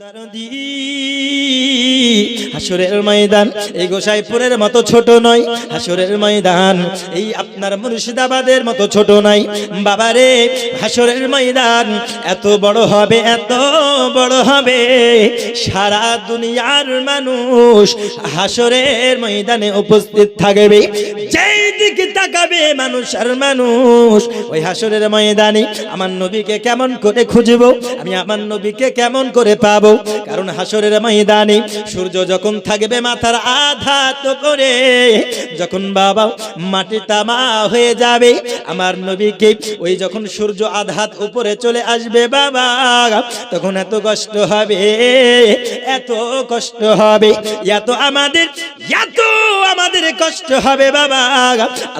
দরদি হাসরের ময়দান এই গোসাইপুরের মতো ছোট নয়। হাসরের ময়দান এই আপনার মুর্শিদাবাদের মতো ছোট নয় বাবারে। হাসরের ময়দান এত বড় হবে, এত বড় হবে, সারা দুনিয়ার মানুষ হাসরের ময়দানে উপস্থিত থাকবে। যেই দিকে তাকাবে মানুষ আর মানুষ। ওই হাসরের ময়দানে আমার নবীকে কেমন করে খুঁজবো, আমি আমার নবীকে কেমন করে পাবো? কারণ হাসরের ময়দানে সূর্য যখন থাকবে মাথার আঘাত করে, যখন বাবা মাটি তামা হয়ে যাবে, আমার নবীকে ওই যখন সূর্য আঘাত উপরে চলে আসবে বাবা, তখন এত কষ্ট হবে, এত কষ্ট হবে, এত আমাদের কষ্ট হবে বাবা।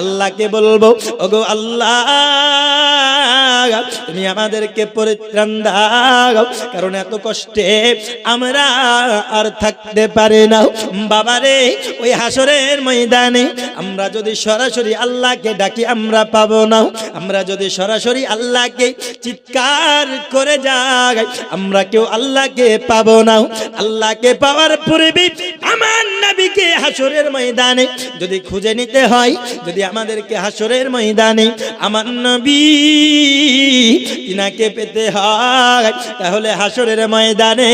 আল্লাহকে বলবো, ওগো আল্লাহ তুমি আমাদেরকে পরিত্রাণ দাও, কারণ এত কষ্টে আমরা আর থাকতে পারি না বাবারে। ওই হাসরের ময়দানে আমরা যদি সরাসরি আল্লাহকে ডাকি আমরা পাবো না। আমরা যদি সরাসরি আল্লাহকে চিৎকার করে যাই আমরা কেউ আল্লাহকে পাবো না। আল্লাহকে পাওয়ার পূর্বে আমার নবীকে হাসরের ময়দানে যদি খুঁজে নিতে হয়, যদি আমাদেরকে হাসরের ময়দানে আমার নবী তিনাকে পেতে হয়, তাহলে হাসরের ময়দানে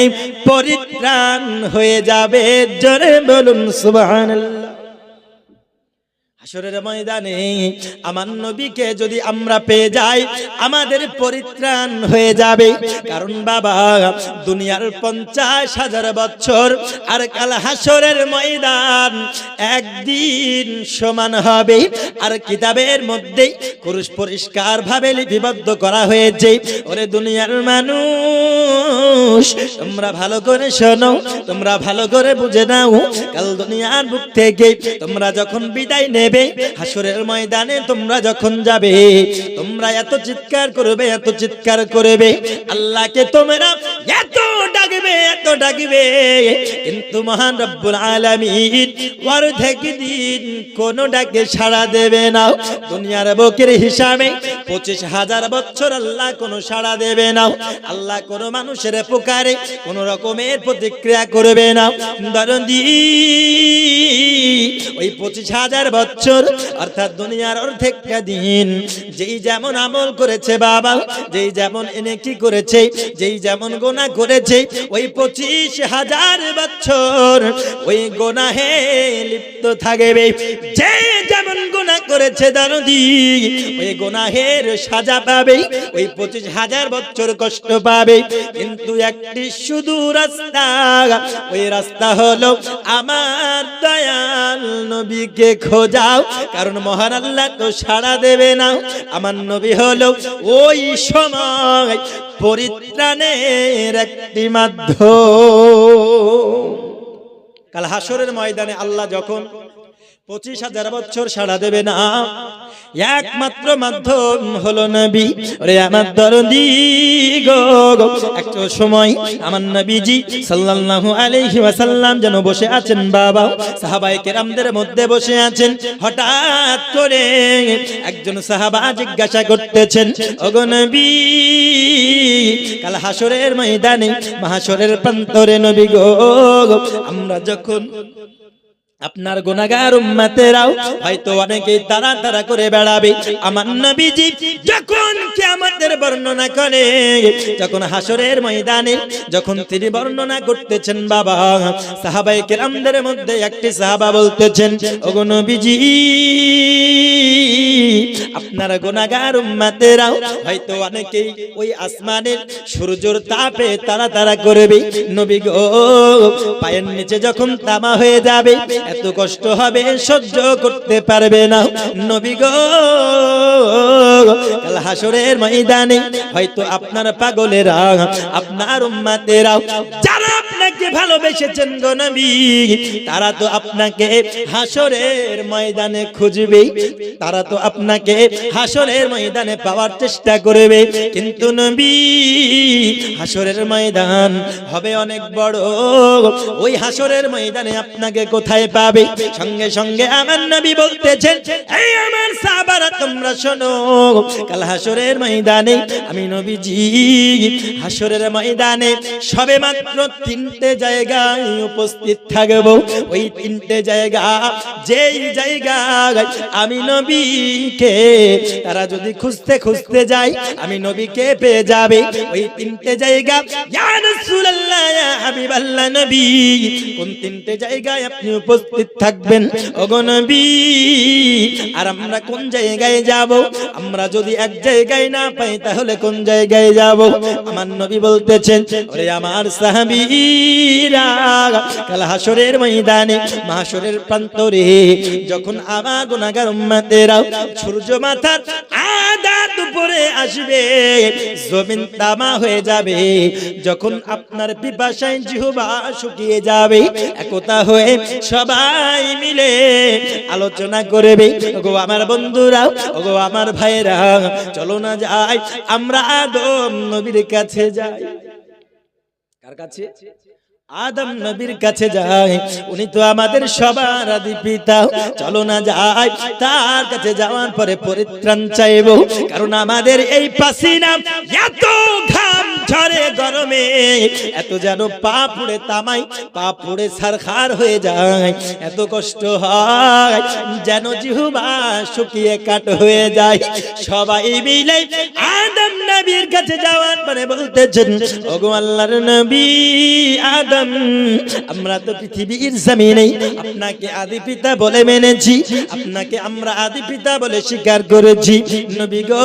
পরিত্রাণ হয়ে যাবে। জোরে বলুন সুবহানাল্লাহ। হাসরের ময়দানে আমার নবীকে যদি আমরা পেয়ে যাই আমাদের পরিত্রাণ হয়ে যাবে। কারণ বাবা দুনিয়ার 50,000 বছর আর কাল হাসরের ময়দান একদিন সমান হবে। আর কিতাবের মধ্যে পরিষ্কার ভাবে লিপিবদ্ধ করা হয়েছে, ওরে দুনিয়ার মানুষ তোমরা ভালো করে শোনো, তোমরা ভালো করে বুঝে নাও, কাল দুনিয়ার বুক থেকে তোমরা যখন বিদায় নেবে হাসরের ময়দানে তোমরা যখন যাবে, তোমরা এত চিৎকার করবে, এত চিৎকার করবে, আল্লাহকে তোমরা এত ডাকবে, এত ডাকবে, কিন্তু মহান রব্বুল আলামিন অর্ধেক দিন কোন ডাকে সাড়া দেবে না। দুনিয়ার বুকের হিসাবে 25,000 বছর আল্লাহ কোন সাড়া দেবে না। আল্লাহ কোন মানুষের পুকারে কোন রকমের প্রতিক্রিয়া করবে না। দরদি ওই 25,000 বছর অর্থাৎ দুনিয়ার অর্ধেকটা দিন যেই যেমন আমল করেছে বাবা, যেই যেমন নেকি করেছে, যেই যেমন গুনাহ করেছে, ওই 25,000 বছর ওই গুনাহে লিপ্ত থাকবে। যে যেমন গুনাহ করেছে দরদি ওই গুনাহের সাজা পাবে, ওই 25,000 বছর কষ্ট পাবে। কিন্তু একটি শুধু রাস্তা, ওই রাস্তা হলো আমার দয়াল নবীকে খোঁজাও। কারণ মহান আল্লাহ তো সাড়া দেবে না। আমার নবী হলো ওই সময় পরিত্রাণের একটি মাধ্যম। কাল হাসরের ময়দানে আল্লাহ যখন 25,000 বছর সাড়া দেবে না, একমাত্র মাধ্যম হলো নবী। ওরে আমার দরদি গো, একটা সময় আমার নবীজি সাল্লাল্লাহু আলাইহি ওয়াসাল্লাম যেন বসে আছেন বাবা, সাহাবায়ে কেরামদের মধ্যে বসে আছেন। হঠাৎ করে একজন সাহাবা জিজ্ঞাসা করতেছেন, ওগো নবী কাল হাসরের ময়দানে মাহশরের প্রান্তরে নবী গো, আমরা যখন আপনার গুনাহগার উম্মতেরাও হয়তো অনেকেই তারা তারা করে বেড়াবে, আমার নবীজি যখন কিয়ামতের বর্ণনা করে, যখন হাসরের ময়দানে যখন তিনি বর্ণনা করতেছেন বাবা, সাহাবায়ে কেরামদের মধ্যে একটি সাহাবা বলতেছেন, ওগো নবীজি আপনার গুনাহগার উম্মতেরাও হয়তো অনেকেই ওই আসমানের সূর্যের তাপে তারা তারা করবে, নবী গো পায়ের নিচে যখন তামা হয়ে যাবে এত কষ্ট হবে, সহ্য করতে পারবে না, নবী গো কাল হাসরের ময়দানে হয়তো আপনার পাগলেরা, আপনার উম্মতেরা যারা আপনাকে ভালোবেসেছেন গো নবী, তারা তো আপনাকে হাসরের ময়দানে খুঁজবে, তারা তো আপনাকে হাসরের ময়দানে পাওয়ার চেষ্টা করবে। কিন্তু নবী হাসরের ময়দান হবে অনেক বড়, ওই হাসরের ময়দানে আপনাকে কোথায় পাবে। সঙ্গে সঙ্গে আমার নবী বলতেছেন, এই আমার সাহাবারা তোমরা শোনো, কাল হাসরের ময়দানে আমি নবীজি হাসরের ময়দানে সবে মাত্র 3টে জায়গায় উপস্থিত থাকব। ওই 3টে জায়গা, যেই জায়গায় আমি নবীকে তারা যদি খুঁজতে খুঁজতে যায় আমি নবীকে পেয়ে যাবে। ওই 3টে জায়গা, ইয়া রাসূলুল্লাহ ইয়া হাবিবাল্লাহ নবী, কোন 3টে জায়গায় আপনি উপস্থিত থাকবেন ওগো নবী? আর আমরা কোন জায়গায় যাব? আমরা যদি এক জায়গায় না পাই তাহলে কোন জায়গায় যাব? আমার নবী বলতেছেন, ওরে আমার সাহাবীরা, কাল হাসরের ময়দানে মাহশরের প্রান্তরে যখন আমার গুনাহগার উম্মতেরা সূর্য মাথার আধা দুপুরে আসবে, জমিন তামা হয়ে যাবে, যখন আপনার পিপাসায় জিহ্বা শুকিয়ে যাবে, একতা হয়ে সবাই মিলে আলোচনা করবে, ওগো আমার বন্ধুরা, ওগো আমার ভাইরা, চলো না যাই আমরা আদম নবীর কাছে যাই। কার কাছে? আদম নবীর কাছে যাই, উনি তো আমাদের সবার আদি পিতা। চলো না যাই তার কাছে, যাওয়ার পরে পরিত্রাণ চাইবো, কারণ আমাদের এই পাসিনা এত ঘাম ঝরে গরমে, এত যেন পা পুড়ে তামাই, পা পুড়ে ছারখার হয়ে যায়, এত কষ্ট হয় যেন জিহ্বা শুকিয়ে কাঠ হয়ে যায়। সবাই মিলে আদম নবীর কাছে যাওয়ার পরে বলতেছেন, ওগো আল্লাহর নবী আদম, আমরা তো পৃথিবীর জমিনে আপনাকে আদি পিতা বলে মেনেছি, আপনাকে আমরা আদি পিতা বলে স্বীকার করেছি। নবী গো,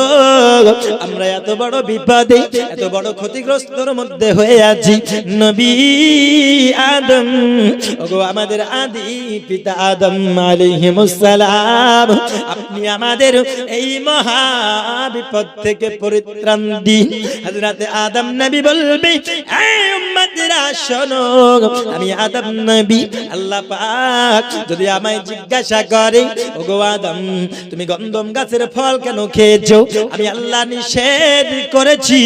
আমরা এত বড় বিপদে, এত বড় ক্ষতিগ্রস্তর মধ্যে হয়ে আছি। নবী আদম, ওগো আমাদের আদি পিতা আদম আলাইহিস সালাম, আপনি আমাদের এই মহা বিপদ থেকে পরিত্রাণ দিন। হযরত আদম নবী বলবে, এই উম্মতেরা শোনো, আমি আদম নবী, আল্লাহ পাক যদি আমায় জিজ্ঞাসা করে, ওগো আদম তুমি গন্ধম গাছের ফল কেন খেয়েছো? আমি আল্লাহ নিষেধ করেছি,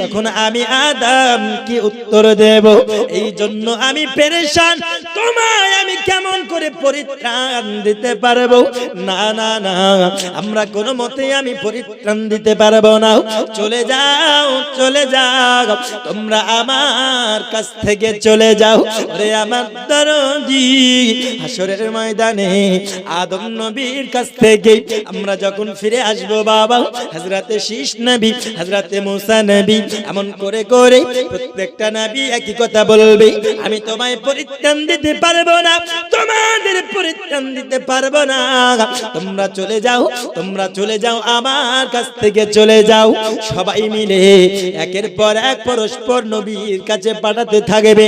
তখন আমি আদম কি উত্তর দেব? এই জন্য আমি পেরেশান, তোমায় আমি কেমন করে পরিত্রাণ দিতে পারবো? না না না, আমরা কোনো মতেই আমি পরিত্রাণ দিতে পারবো না। চলে যাও, চলে যাও, তোমরা আমার কাছ থেকে চলে যাও। ওরে আমার দরদি, হাসরের ময়দানে আদম নবীর কাছ থেকে আমরা যখন ফিরে আসবো বাবা, হযরতে শীষ নবী, হযরতে মুসা নবী, এমন করে করে প্রত্যেকটা নবী একই কথা বলবে, আমি তোমায় পরিত্রাণ দিতে পারবো না, তোমাদের পরিত্রাণ দিতে পারবো না, তোমরা চলে যাও, তোমরা চলে যাও, আমার কাছ থেকে চলে যাও। সবাই মিলে একের পর এক পরস্পর নবীর কাছে পাঠাতে থাকবে।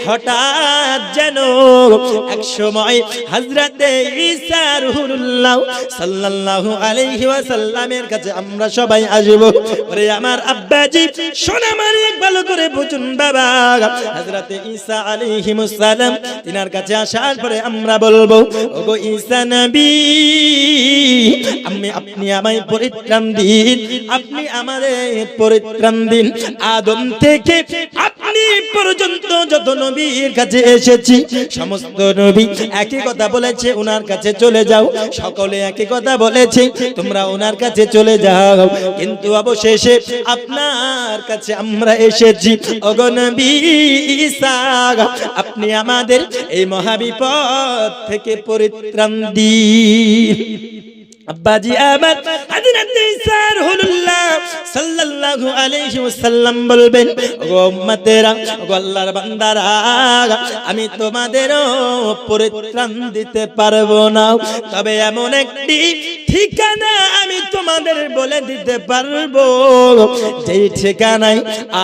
হঠাৎ যেন এক সময় হযরতে ঈসা রুহুল্লাহ সাল্লাল্লাহু আলাইহি ওয়াসাল্লামের কাছে আমরা সবাই আসব। ওরে আমার আব্বাজি, শোনা মারি ভালো করে বুঝুন বাবা, হযরতে ঈসা আলাইহিস সালাম তিনার কাছে আসার পরে আমরা বলবো, ওগো ঈসা নবী, আপনি আমায় পরিত্রাণ দিন, আপনি আমাদের পরিত্রাণ দিন। আদম থেকে আপনি পর্যন্ত যত নবীর কাছে এসেছি, সমস্ত নবী একই কথা বলেছে, ওনার কাছে চলে যাও। সকলে একই কথা বলেছে, তোমরা ওনার কাছে চলে যাও। কিন্তু অবশেষে আপনার কাছে আমরা এসেছি, ওগো নবী ঈসা, আপনি আমাদের এই মহাবিপদ থেকে পরিত্রাণ দিন। আব্বাজি আমার হযরত ঈসা রাসূলুল্লাহ সাল্লাল্লাহু আলাইহি ওয়াসাল্লাম বলবেন, ওগো উম্মতেরা, ওগো আল্লাহর বান্দারা, আমি তোমাদেরও পরিত্রাণ দিতে পারবো না, তবে এমন একটি ঠিকানা আমি তোমাদের বলে দিতে পারবো, যেই ঠিকানায়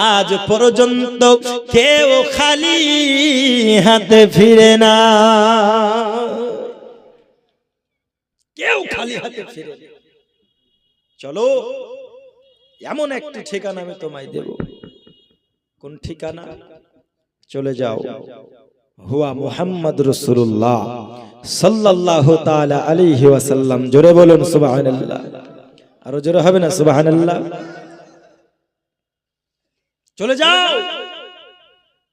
আজ পর্যন্ত কেউ খালি হাতে ফিরে না, কেউ খালি হাতে ফিরে। চলো, এমন একটি ঠিকানা আমি তোমায় দেব। কোন ঠিকানা? চলে যাও, হুয়া মুহাম্মদ রাসূলুল্লাহ সাল্লাল্লাহু তাআলা আলাইহি ওয়াসাল্লাম। জোরে বলুন সুবহানাল্লাহ, আরো জোরে হবে না সুবহানাল্লাহ? চলে যাও,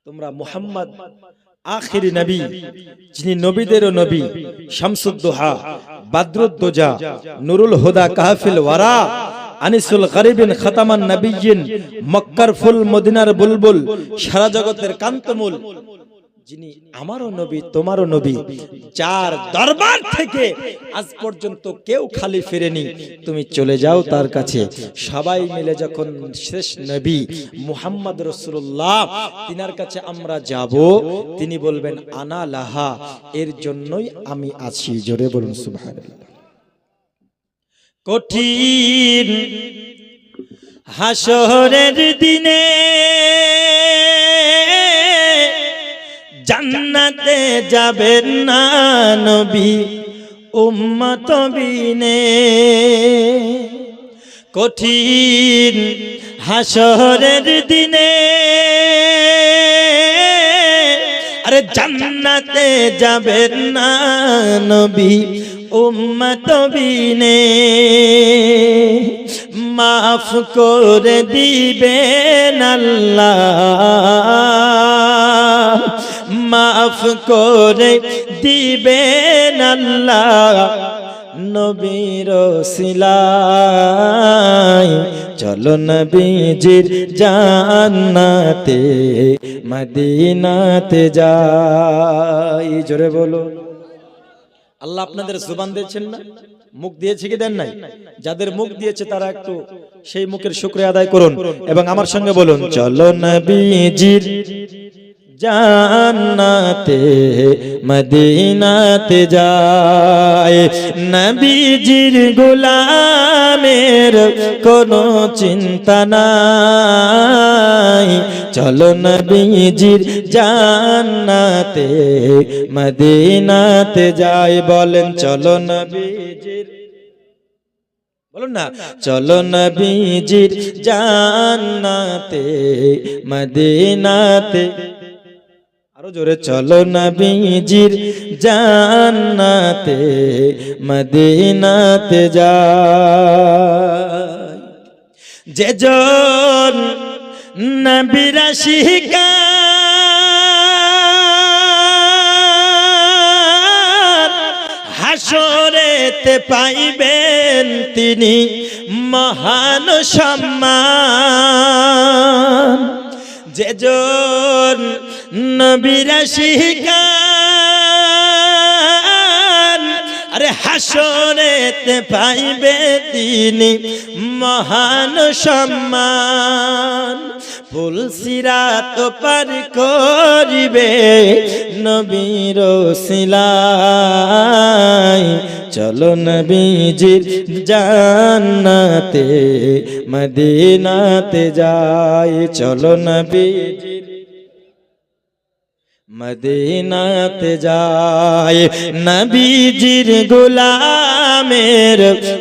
তোমরা মুহাম্মদ আখির নবী, যিনি নবীদেরও নবী, শামসুদ্দোহা, বাদরুদ্দোজা, নুরুল হুদা, কাহফিল ওয়ারা, আনিসুল গরিবিন, খাতামান নবিয়্যিন, মক্কার ফুল, মদিনার বুলবুল, সারা জগতের কান্তমূল, যিনি আমারও নবী তোমারও নবী, যার দরবার থেকে আজ পর্যন্ত কেউ খালি ফিরেনি, তুমি চলে যাও তার কাছে। সবাই মিলে যখন শেষ নবী মুহাম্মদ রাসূলুল্লাহ তিনার কাছে আমরা যাব, তিনি বলবেন আনা লাহা, এর জন্যই আমি আছি। জোরে বলুন সুবহানাল্লাহ। কঠিন হাসরের দিনে জান্নাতে যাবেন না নবী উম্মত বিনে। কঠিন হাসরের দিনে আরে জান্নাতে যাবেন না নবী উম্মত বিনে। মাফ করে দিবেন আল্লাহ, মাফ করে দিবেন আল্লাহ নবীর ওসিলায়। চলো নবীজির জান্নাতে মদিনাতে যাই। জোরে বলো। আল্লাহ আপনাদের জবান দিয়েছেন না, মুখ দিয়েছে কি দেন নাই? যাদের মুখ দিয়েছে তারা একটু সেই মুখের শুকরিয়া আদায় করুন এবং আমার সঙ্গে বলুন চলো নবীজির জান্নাতে মদিনাতে যায়। নবীজির গোলামের কোনো চিন্তা নাই, চলো নবীজির জান্নাতে মদিনাতে যায়। বলেন চলো নবীজির, বলুন না, চলো নবীজির জান্নাতে মদিনাতে। আরো জোরে, চলো নবীজির জান্নাতে মদিনাতে যায়। যেজন নবীর আশিকার হাসরেতে পাইবেন তিনি মহান সম্মান। যেজন নবীর আশিকার আরে হাসরেতে পাইবে তিনি মহান সম্মান। ফুল সিরাত পার করিবে নবীর ওসিলায়। চলো নবীজির জান্নাতে মদিনাতে যাই। চলো নবীজির মদিনাতে যায়। নবীজির গোলামের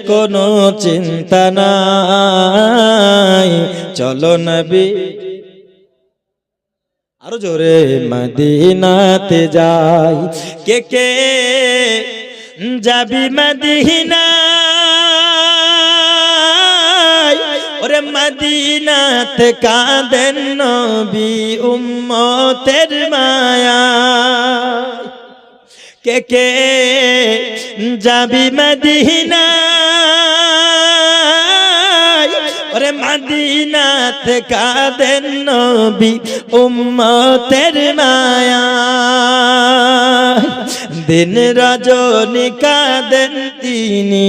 কোনো চিন্তা নাই, চলো নবী। আরো জোরে, মদিনাতে যাই। কে কে যাবি মদিনা? ওরে মদিনাতে কাঁদেন নবী উম্মতের মায়া। কে কে যাবি মদিনা? ওরে মদিনাতে কাঁদেন নবী উম্মতের মায়া। দিন রজনী কাঁদেন তিনি,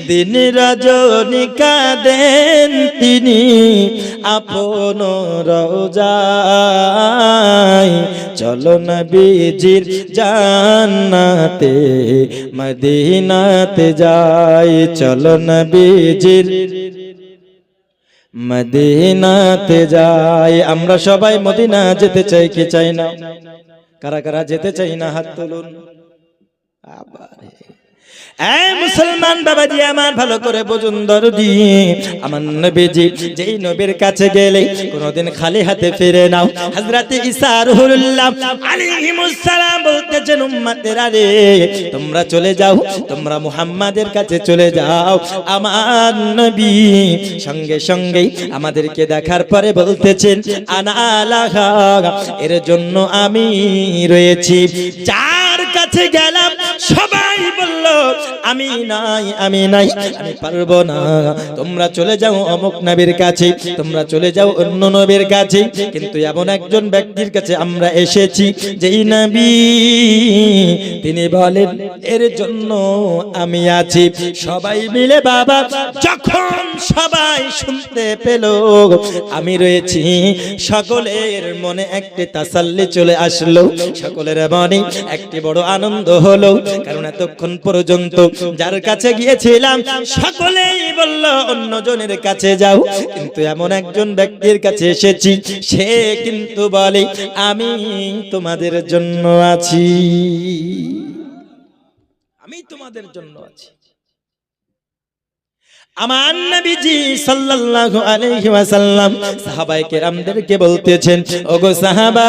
দিন রজনী কাঁদেন তিনি আপন রওজায়। চলো নবীজির জান্নাতে মদিনাতে যাই। চলো নবীজির মদিনাতে যাই। আমরা সবাই মদিনা যেতে চাই কি চাই না? কারা কারা যেতে চাই না হাত তুলুন। এই মুসলমান বাবাজি আমার ভালো করে বুঝুন দরদি, আমার নবীজি যেই নবীর কাছে গেলে কোনোদিন খালি হাতে ফিরে নাও। হযরত ঈসা রুহুল্লাহ আলাইহিস সালাম বলতেছেন উম্মতেরা রে তোমরা চলে যাও, তোমরা মুহাম্মাদের কাছে চলে যাও। আমার নবী সঙ্গে সঙ্গে আমাদেরকে দেখার পরে বলতেছেন আনা লাহা, এর জন্য আমি রয়েছি। যার কাছে গেলাম সবাই বলল আমি নাই, আমি নাই, আমি পারবো না, তোমরা চলে যাও অমুক নবীর কাছে, তোমরা চলে যাও অন্য নবীর কাছে। কিন্তু এমন একজন ব্যক্তির কাছে আমরা এসেছি যেই নবী তিনি বলেন এর জন্য আমি আছি। সবাই মিলে বাবা যখন সবাই শুনতে পেল আমি রয়েছি, সকলের মনে একটি তাসাল্লি চলে আসলো, সকলের মনে একটি বড় আনন্দ হলো। কারণ এতক্ষণ পর্যন্ত যার কাছে গিয়েছিলাম সকলেই বলল অন্যজনের কাছে যাও, কিন্তু এমন একজন ব্যক্তির কাছে এসেছি সে কিন্তু বলে আমি তোমাদের জন্য আছি, আমি তোমাদের জন্য আছি। আমার নবীজি সাল্লাল্লাহু আলাইহি ওয়াসাল্লাম সাহাবায়ে কেরামদেরকে বলতেছেন ওগো সাহাবা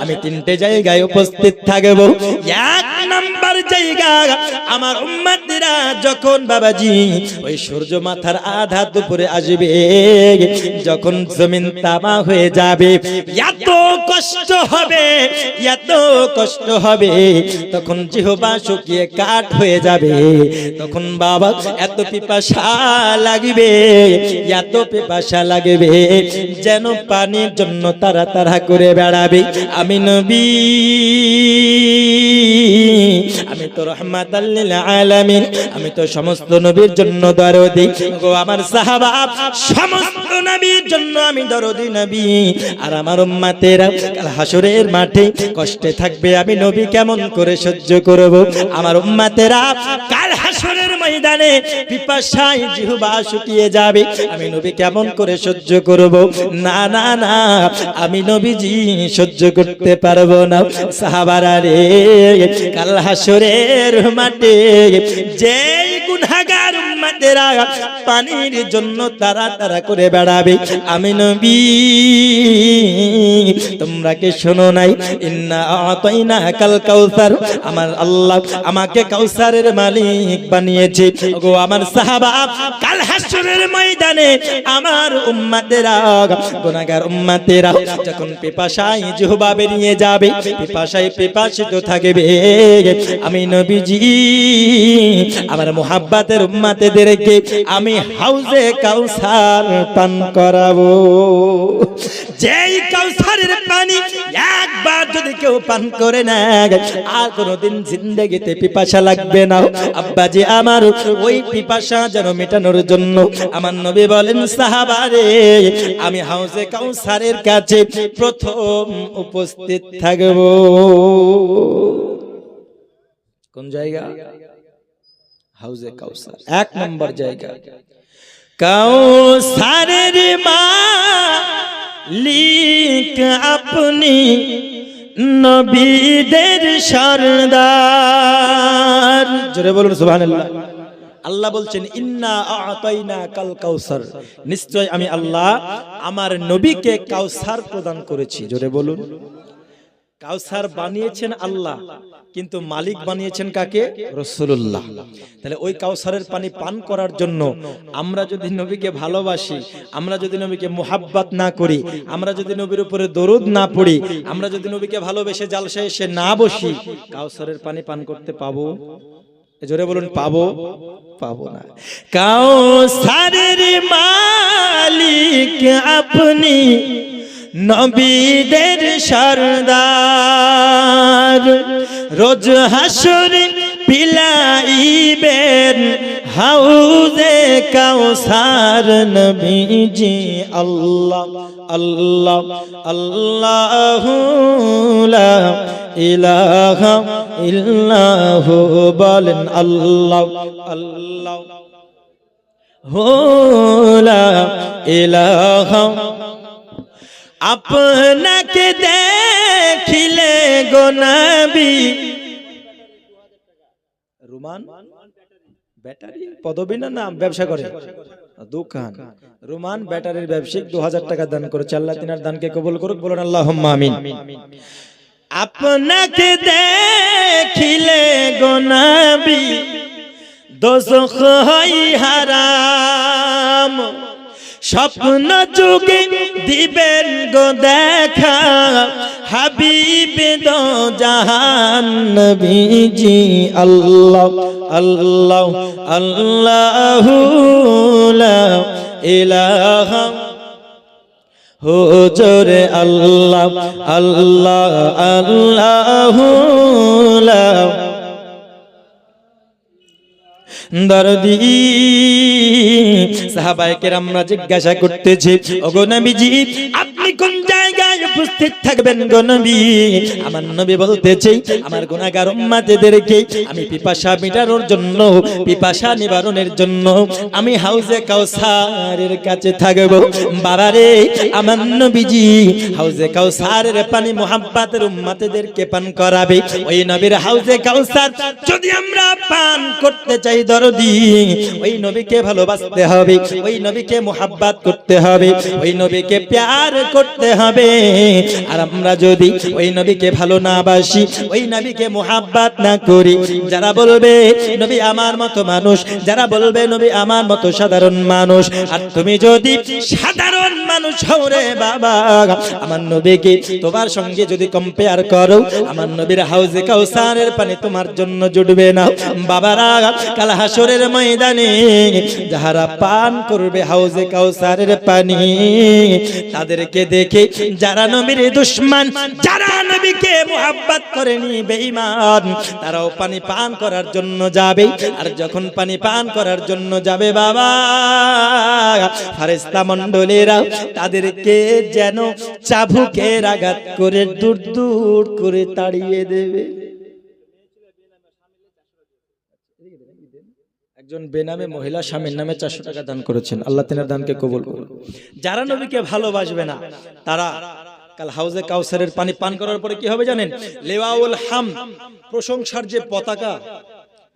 আমি তিনটে জায়গায় উপস্থিত থাকব। এক নাম্বার জায়গা আমার উম্মতরা যখন বাবাজি ওই সূর্য মাথার আধা দুপুরে আসবে, যখন জমিন তামা হয়ে যাবে, এত কষ্ট হবে, এত কষ্ট হবে, তখন জিহ্বা শুকিয়ে কাঠ হয়ে যাবে, তখন বাবা এত পিপাসা লাগবে, এত পিপাসা লাগবে যেন পানির জন্য তারা তারা করে বেড়াবে। আমি নবী, আমি তো রাহমাতাল লিল আলামিন, আমি তো সমস্ত নবীর জন্য দরদি গো। আমার সাহাবা সমস্ত নবীর জন্য আমি দরদি নবী। আর আমার উম্মতেরা কাল হাসরের মাঠে কষ্টে থাকবে, আমি নবী কেমন করে সহ্য করব? আমার উম্মতেরা কাল হাসরের ময়দানে পিপাসায় জিহ্বা শুকিয়ে যাবে, আমি নবী কেমন করে সহ্য করব? না না না, আমি নবীজি সহ্য করতে পারবো না। সাহাবারা রে কাল হাসরের মাঠে যেই গুনাহগার উম্মতেরা পানির জন্য তারা তারা করে বেড়াবে, আমি নবী তোমরা কি শোনো নাই ইন্না আতাইনা কাল কাউসার, আমার আল্লাহ আমাকে কাউসারের মালিক বানিয়েছে। ওগো আমার সাহাবা কাল হাসরের ময়দানে আমার উম্মতেরা গুনাহগার উম্মতেরা যখন পিপাসায় জিহ্বা বেরিয়ে যাবে, পিপাসায় পিপাসিত থাকবে, আমি নবীজি আমার মুহাব্বতের উম্মতদেরকে আমি হাউজে কাউসার পান করাবো। যেই কাউসারের পানি একবার যদি কেউ পান করে না আর কোনোদিন জিন্দেগিতে পিপাসা লাগবে না। আব্বাজি আমার ওই পিপাসা যেন মেটানোর জন্য আমার নবী বলেন সাহাবারে আমি হাউজে কাউসারের কাছে প্রথম উপস্থিত থাকব। কোন জায়গা? হাউজে কাউসার, এক নম্বর জায়গা। কাউসারের মালিক আপনি নবীদের সরদার, জোরে বলুন সুবহানাল্লাহ। আল্লাহ বলছেন ইন্না আতাইনা কাল কাউসার, নিশ্চয় আমি আল্লাহ আমার নবীকে কাউসার প্রদান করেছি। জোরে বলুন। কাউসার বানিয়েছেন আল্লাহ, কিন্তু মালিক বানিয়েছেন কাকে? রাসূলুল্লাহ। তাহলে ওই কাউসারের পানি পান করার জন্য আমরা যদি নবীকে ভালোবাসি, আমরা যদি নবীকে মুহাব্বত না করি, আমরা যদি নবীর উপরে দরুদ না পড়ি, আমরা যদি নবীকে ভালোবেসে জালসায় এসে না বসি, কাউসারের পানি পান করতে পাবো? জোরে বলুন পাবো? পাবো না। কাউসারের মালিক আপনি নবীদের সরদার, রোজ হাসরে পিলাইবেন হাউজে কাউসার নবীজি। আল্লাহ আল্লাহ আল্লাহু লা ইলাহা ইল্লাহু, বলেন আল্লাহ আল্লাহ লা ইলাহা। আপনাকে দেখিলে গো নবী রোমান ব্যাটারি পদবী না নাম, ব্যবসা করে দোকান। রোমান ব্যাটারির ব্যবসায়িক 2000 টাকা দান করেছে। আল্লাহ তিনার দানকে কবুল করুক, বলুন আল্লাহুম্মা আমিন। আপনাকে দেখিলে গো নবী দোজখ হয় হারাম, স্বপ্ন যুগে দিবেন গো দেখা হাবিবে দো জাহান নবীজি। আল্লাহ আল্লাহ আল্লাহু লা ইলাহা হুজুরে আল্লাহ আল্লাহ আল্লাহু লা দরদি। সাহাবায়ে কেরামরা জিজ্ঞাসা করতেছে, ওগো নবীজি আপনি কোন জায়গায় উপস্থিত থাকবেন গো নবী? আমার নবী বলতেছে, আমার গুনাহগার উম্মতদেরকে আমি পিপাসা মেটানোর জন্য, পিপাসা নিবারণের জন্য আমি হাউজে কাউসারের কাছে থাকব। বাবারে আমার নবীজি হাউজে কাউসারের পানি মুহাব্বতের উম্মতদেরকে পান করাবে। ওই নবীর হাউজে কাউসার যদি আমরা পান করতে চাই দরদি, ওই নবীকে ভালোবাসতে হবে, ওই নবীকে মুহাব্বত করতে হবে, ওই নবীকে প্যার করতে হবে। আর আমরা যদি ওই নবীকে ভালো না বাসি, ওই নবীকে মুহাব্বত না করি, যারা বলবে নবী আমার মতো মানুষ, যারা বলবে নবী আমার মতো সাধারণ মানুষ, আর তুমি যদি সাধারণ মানুষ হও রে বাবা, আমার নবীকে তোমার সঙ্গে যদি কম্পেয়ার করো, আমার নবীর হাউজে কাউসারের পানি তোমার জন্য জুটবে না। বাবারা কাল হাসরের ময়দানে যারা পান করবে হাউজে কাউসারের পানি, তাদেরকে দেখে যারা নবীর দুশমন, যারা নবীকে মুহাব্বত করেনি, বেঈমান, তারাও পানি পান করার জন্য যাবে। আর যখন পানি পান করার জন্য যাবে বাবা, ফেরেশতা মণ্ডলীরা তাদেরকে যেন চাবুকের আঘাত করে দূর দূর করে তাড়িয়ে দেবে। একজন বেনামে মহিলা স্বামীর নামে 400 টাকা দান করেছেন, আল্লাহ তিনার দানকে কবুল করুন। যারা নবীকে ভালোবাসবে না, তারা কাল হাউজে কাউসারের পানি পান করার পরে কি হবে জানেন? লিওয়াউল হাম, প্রশংসার যে পতাকা,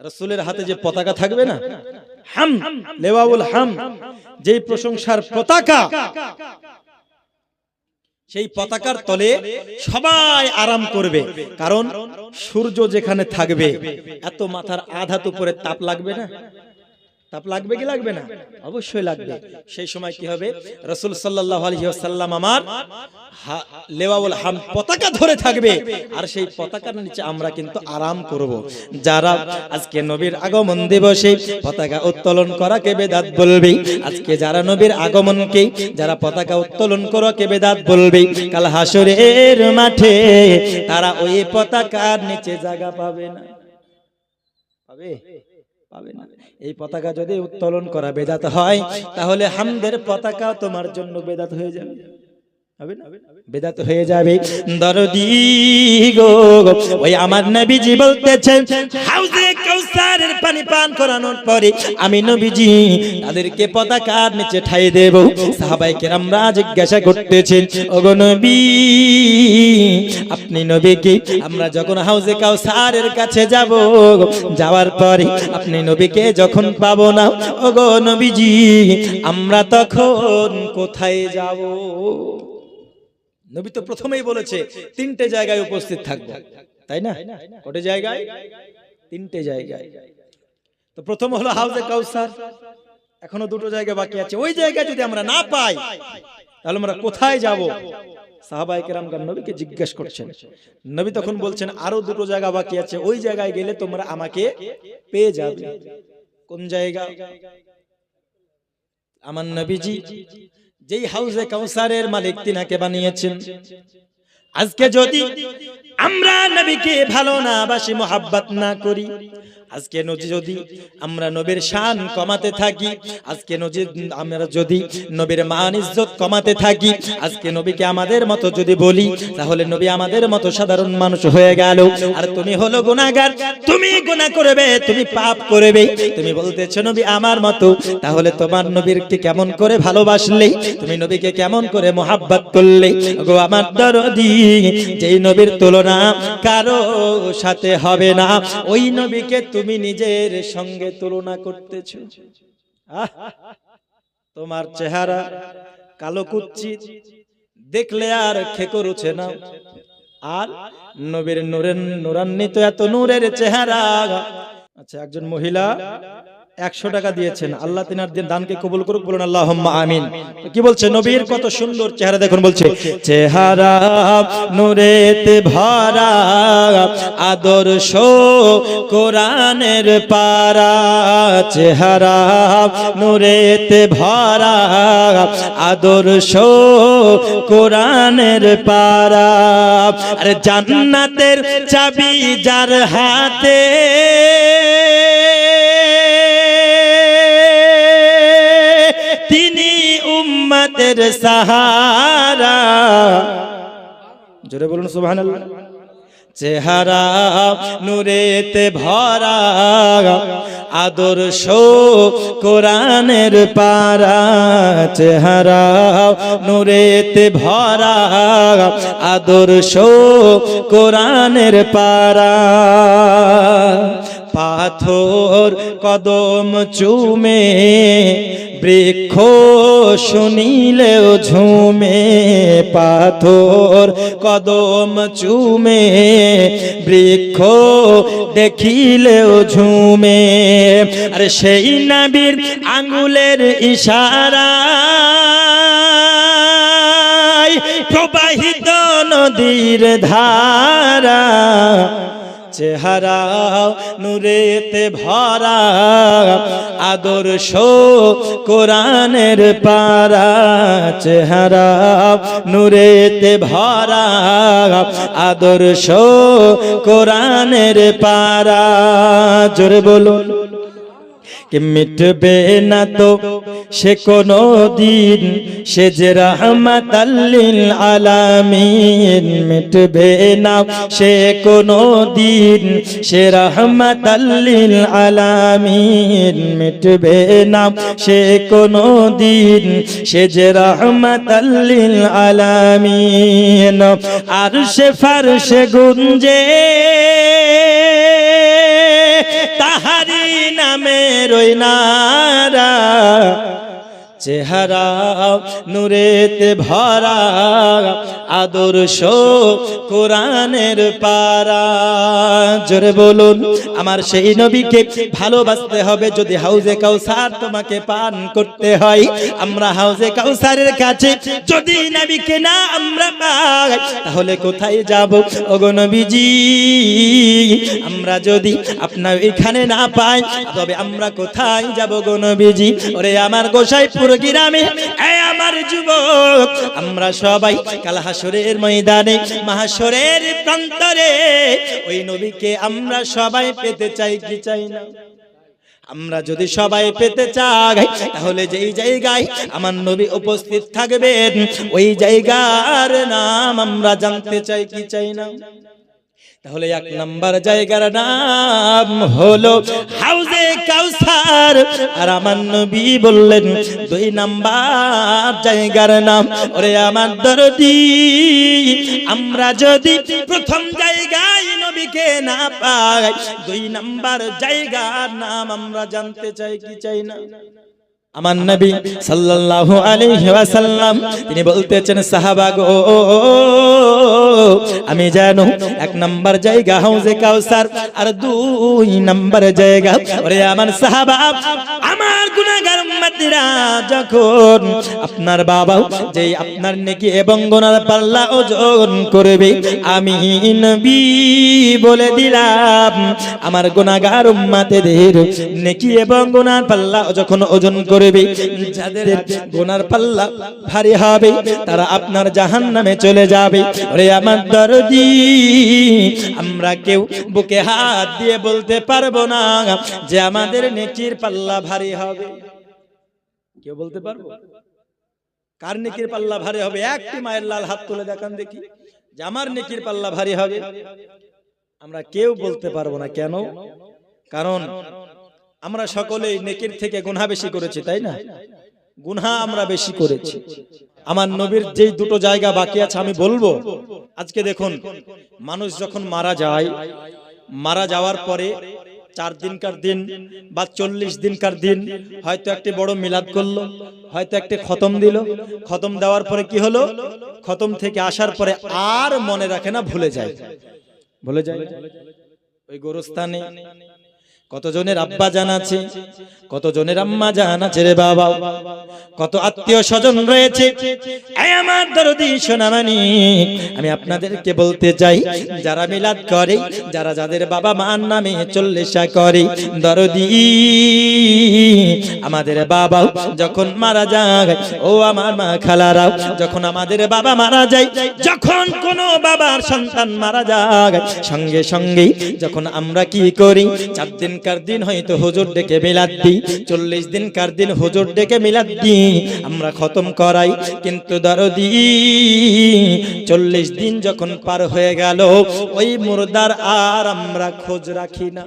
রাসূলের হাতে যে পতাকা থাকবে না, হাম, লিওয়াউল হাম, যেই প্রশংসার পতাকা, সেই পতাকার তলে সবাই আরাম করবে। কারণ সূর্য যেখানে থাকবে, এত মাথার আধাত উপরে তাপ লাগবে না? তাপ লাগবে কি লাগবে না? অবশ্যই লাগবে। সেই সময় কি হবে? রাসূল সাল্লাল্লাহু আলাইহি ওয়াসাল্লাম আমার লেওয়াউল হাম পতাকা ধরে থাকবে, আর সেই পতাকার নিচে আমরা কিন্তু আরাম করব। যারা আজকে নবীর আগমন দিবসে পতাকা উত্তোলন করাকে বেদাত বলবে, আজকে যারা নবীর আগমনকে যারা পতাকা উত্তোলন করাকে বেদাত বলবে, কাল হাসরের মাঠে তারা ওই পতাকার নিচে জায়গা পাবে না। পাবে? পাবে না। এই পতাকা যদি উত্তোলন করা বেদাত হয়, তাহলে হামদের পতাকা তোমার জন্য বেদাত হয়ে যাবে। বেদাত হয়ে যাবে। দরদি গো, ওই আমার নবীজি বলতেছেন, হাউজে কাউসারের পানি পান করানোর পরে আমি নবীজি তাদেরকে পতাকার নিচে ঠাই দেব। সাহাবায়ে কেরামরা জিজ্ঞাসা করতেছেন, ওগো নবী আপনি নবীকে আমরা যখন হাউজে কাউসারের কাছে যাব, যাওয়ার পরে আপনি নবীকে যখন পাবো না, ওগো নবীজি আমরা তখন কোথায় যাব? নবী তো প্রথমেই বলেছে 3টে জায়গায় উপস্থিত থাকবো, তাই না? কত জায়গায়? 3টে জায়গায়। তো প্রথম হলো হাউজে কাউসার, এখনো 2টো জায়গা বাকি আছে। ওই জায়গা যদি আমরা না পাই, তাহলে আমরা কোথায় যাব? সাহাবায়ে কেরামগণ নবীকে জিজ্ঞেস করছেন। নবী তখন বলছেন, আরো 2টো জায়গা বাকি আছে, ওই জায়গায় গেলে তোমরা আমাকে পেয়ে যাবে। কোন জায়গা? আমার নবীজি যেই হাউজে কাউসারের মালিক তিনাকে বানিয়েছেন। আজকে যদি আমরা নবীকে ভালো না বাসি, মুহাব্বত না করি, আজকে যদি আমরা নবীর শান কমাতে থাকি, আজকে আমরা যদি নবীর মান ইজ্জত কমাতে থাকি, আজকে নবীকে আমাদের মতো যদি বলি, তাহলে নবী আমাদের মতো সাধারণ মানুষ হয়ে গেল। আর তুমি হলো গুনাহগার, তুমি গুনাহ করবে, তুমি পাপ করবে, তুমি বলতেছো নবী আমার মতো, তাহলে তোমার নবীকে কেমন করে ভালোবাসলে, তুমি নবীকে কেমন করে মুহাব্বত করলে? গো আমার দরদি, যেই নবীর তুলনা কারো সাথে হবে না, ওই নবীকে তুমি নিজের সঙ্গে তুলনা করতেছো। তোমার চেহারা কালো কুচ্ছিত, দেখলে আর খেকো রুছে না। আর নবীর নূরের নূরান্বিত এত নূরের চেহারা। আচ্ছা, একজন মহিলা 100 টাকা দিয়েছেন, আল্লাহ তিনার দানকে কবুল করুক, বলুন আল্লাহুম্মা আমিন। কি বলছে? নবীর কত সুন্দর চেহারা দেখুন, বলছে চেহারা নূরেতে ভরা, আদর্শ কোরআনের পারা। চেহারা নূরেতে ভরা, আদর্শ কোরআনের পারা। আরে জান্নাতের চাবি যার হাতে, তিনি উম্মতের সাহারা। জোরে বলুন সুবহানাল্লাহ। চেহারা নূরেতে ভরা, আদর্শ কোরআনের পারা। চেহারা নূরেতে ভরা, আদর্শ কোরআনের পারা। পাথর কদম চুমে, বৃক্ষ শুনিলেও ঝুমে। পাথর কদম চুমে, বৃক্ষ দেখিলেও ঝুমে। আরে সেই নবীর আঙ্গুলের ইশারায় প্রবাহিত নদীর ধারা। চেহারা নূরেতে ভরা, আদর্শ কোরআনের পারা। চেহারা নূরেতে ভরা, আদর্শ কোরআনের পারা। জোরে বলুন। कि मिटबे ना तो से कोनो दिन से जे रहमतल लिल आलामीन मिटबे ना से कोनो दिन से रहमतल लिल आलामीन मिटबे ना से कोनो दिन से जे रहमतल लिल आलामीन अर्श फर्श गुंजे ताहारी नामे रोइनारा চেহারা নূরেতে ভরা আদর্শ কোরআনের পারা। জোরে বলুন আমার সেই নবীকে ভালোবাসতে হবে। যদি হাউজে কাউসার তোমাকে পান করতে হয়, আমরা হাউজে কাউসারের কাছে যদি নবীকে না আমরা পাই তাহলে কোথায় যাব? ওগো নবীজি, আমরা যদি আপনার এখানে না পাই তবে আমরা কোথায় যাব গো নবীজি? ওরে আমার গোসাইপুর গ্রামে এই আমার যুবক, আমরা সবাই কাল হাসরের ময়দানে মাহশরের প্রান্তরে ওই নবীকে আমরা সবাই পেতে চাই কি চাই না? আমরা যদি সবাই পেতে চাই তাহলে যেই জায়গায় আমার নবী উপস্থিত থাকবেন ওই জায়গার নাম আমরা জানতে চাই কি চাই না? তাহলে এক নাম্বার জায়গার নাম হলো হাউজে কাউসার। আর আমার নবী বললেন 2 নাম্বার জায়গার নাম ওরে আমার দরদি। আমরা যদি প্রথম জায়গায় নবীকে না পাই 2 নাম্বার জায়গার নাম আমরা জানতে চাই কি চাই না? আমার নবী সাল্লাল্লাহু আলাইহি ওয়াসাল্লাম তিনি বলতেছেন সাহাবা গো, আমি জানো 1 নাম্বার জায়গা হাউজে কাউসার আর 2 নাম্বার জায়গা ওরে আমার সাহাবা আমার গুনাহগার উম্মতিরা যখন আপনার বাবা যে আপনার নেকি এবং গুনার পাল্লা ওজন করবে, আমি নবী বলে দিলাম আমার গুনাহগার উম্মতদের নেকি এবং গুনার পাল্লা যখন ওজন করবে, যাদের গুনার পাল্লা ভারী হবে তারা আপনার জাহান্নামে চলে যাবে। ওরে আমার দরদি, আমরা কেউ বুকে হাত দিয়ে বলতে পারবো না যে আমাদের নেকির পাল্লা ভারী হবে। কেউ বলতে পারবো? কার নেকির পাল্লা ভারী হবে? একটি মায়ের লাল হাত তুলে দেখান দেখি যে আমার নেকির পাল্লা ভারী হবে। আমরা কেউ বলতে পারবো না। কেন? কারণ আমরা সকলেই নেকির থেকে গুনাহ বেশি করেছি, তাই না? গুনাহ আমরা বেশি করেছি। আমার নবীর যেই 2টো জায়গা বাকি আছে আমি বলবো। আজকে দেখুন, মানুষ যখন মারা যায়, মারা যাওয়ার পরে 4 দিনকার দিন বা 40 দিনকার দিন হয়তো একটা বড় মিলাদ করলো, হয়তো একটা খতম দিল, খতম দেওয়ার পরে কি হলো, খতম থেকে আসার পরে আর মনে রাখে না, ভুলে যায় ওই গোরস্থানে কতজনের আব্বা জান আছে, কতজনের আম্মা জান আছে রে বাবা, কত আত্মীয় স্বজন রয়েছে। এই আমার দরদি সোনামণি, আমি আপনাদেরকে বলতে চাই, যারা মিলাদ করে, যারা যাদের বাবা মার নামে চল্লিশা করে, দরদি আমাদের বাবা যখন মারা যায়, ও আমার মা খালারাও, যখন আমাদের বাবা মারা যায়, যখন কোন বাবার সন্তান মারা যায়, সঙ্গে সঙ্গে যখন আমরা কি করি, 4 দিনকার দিন হয়তো হুজুর ডেকে মিলাদ দিই, 40 দিনকার দিন হুজুর ডেকে মিলাদ দিই, আমরা খতম করাই। কিন্তু দরদি 40 দিন যখন পার হয়ে গেল, ওই মুর্দার আর আমরা খোঁজ রাখি না,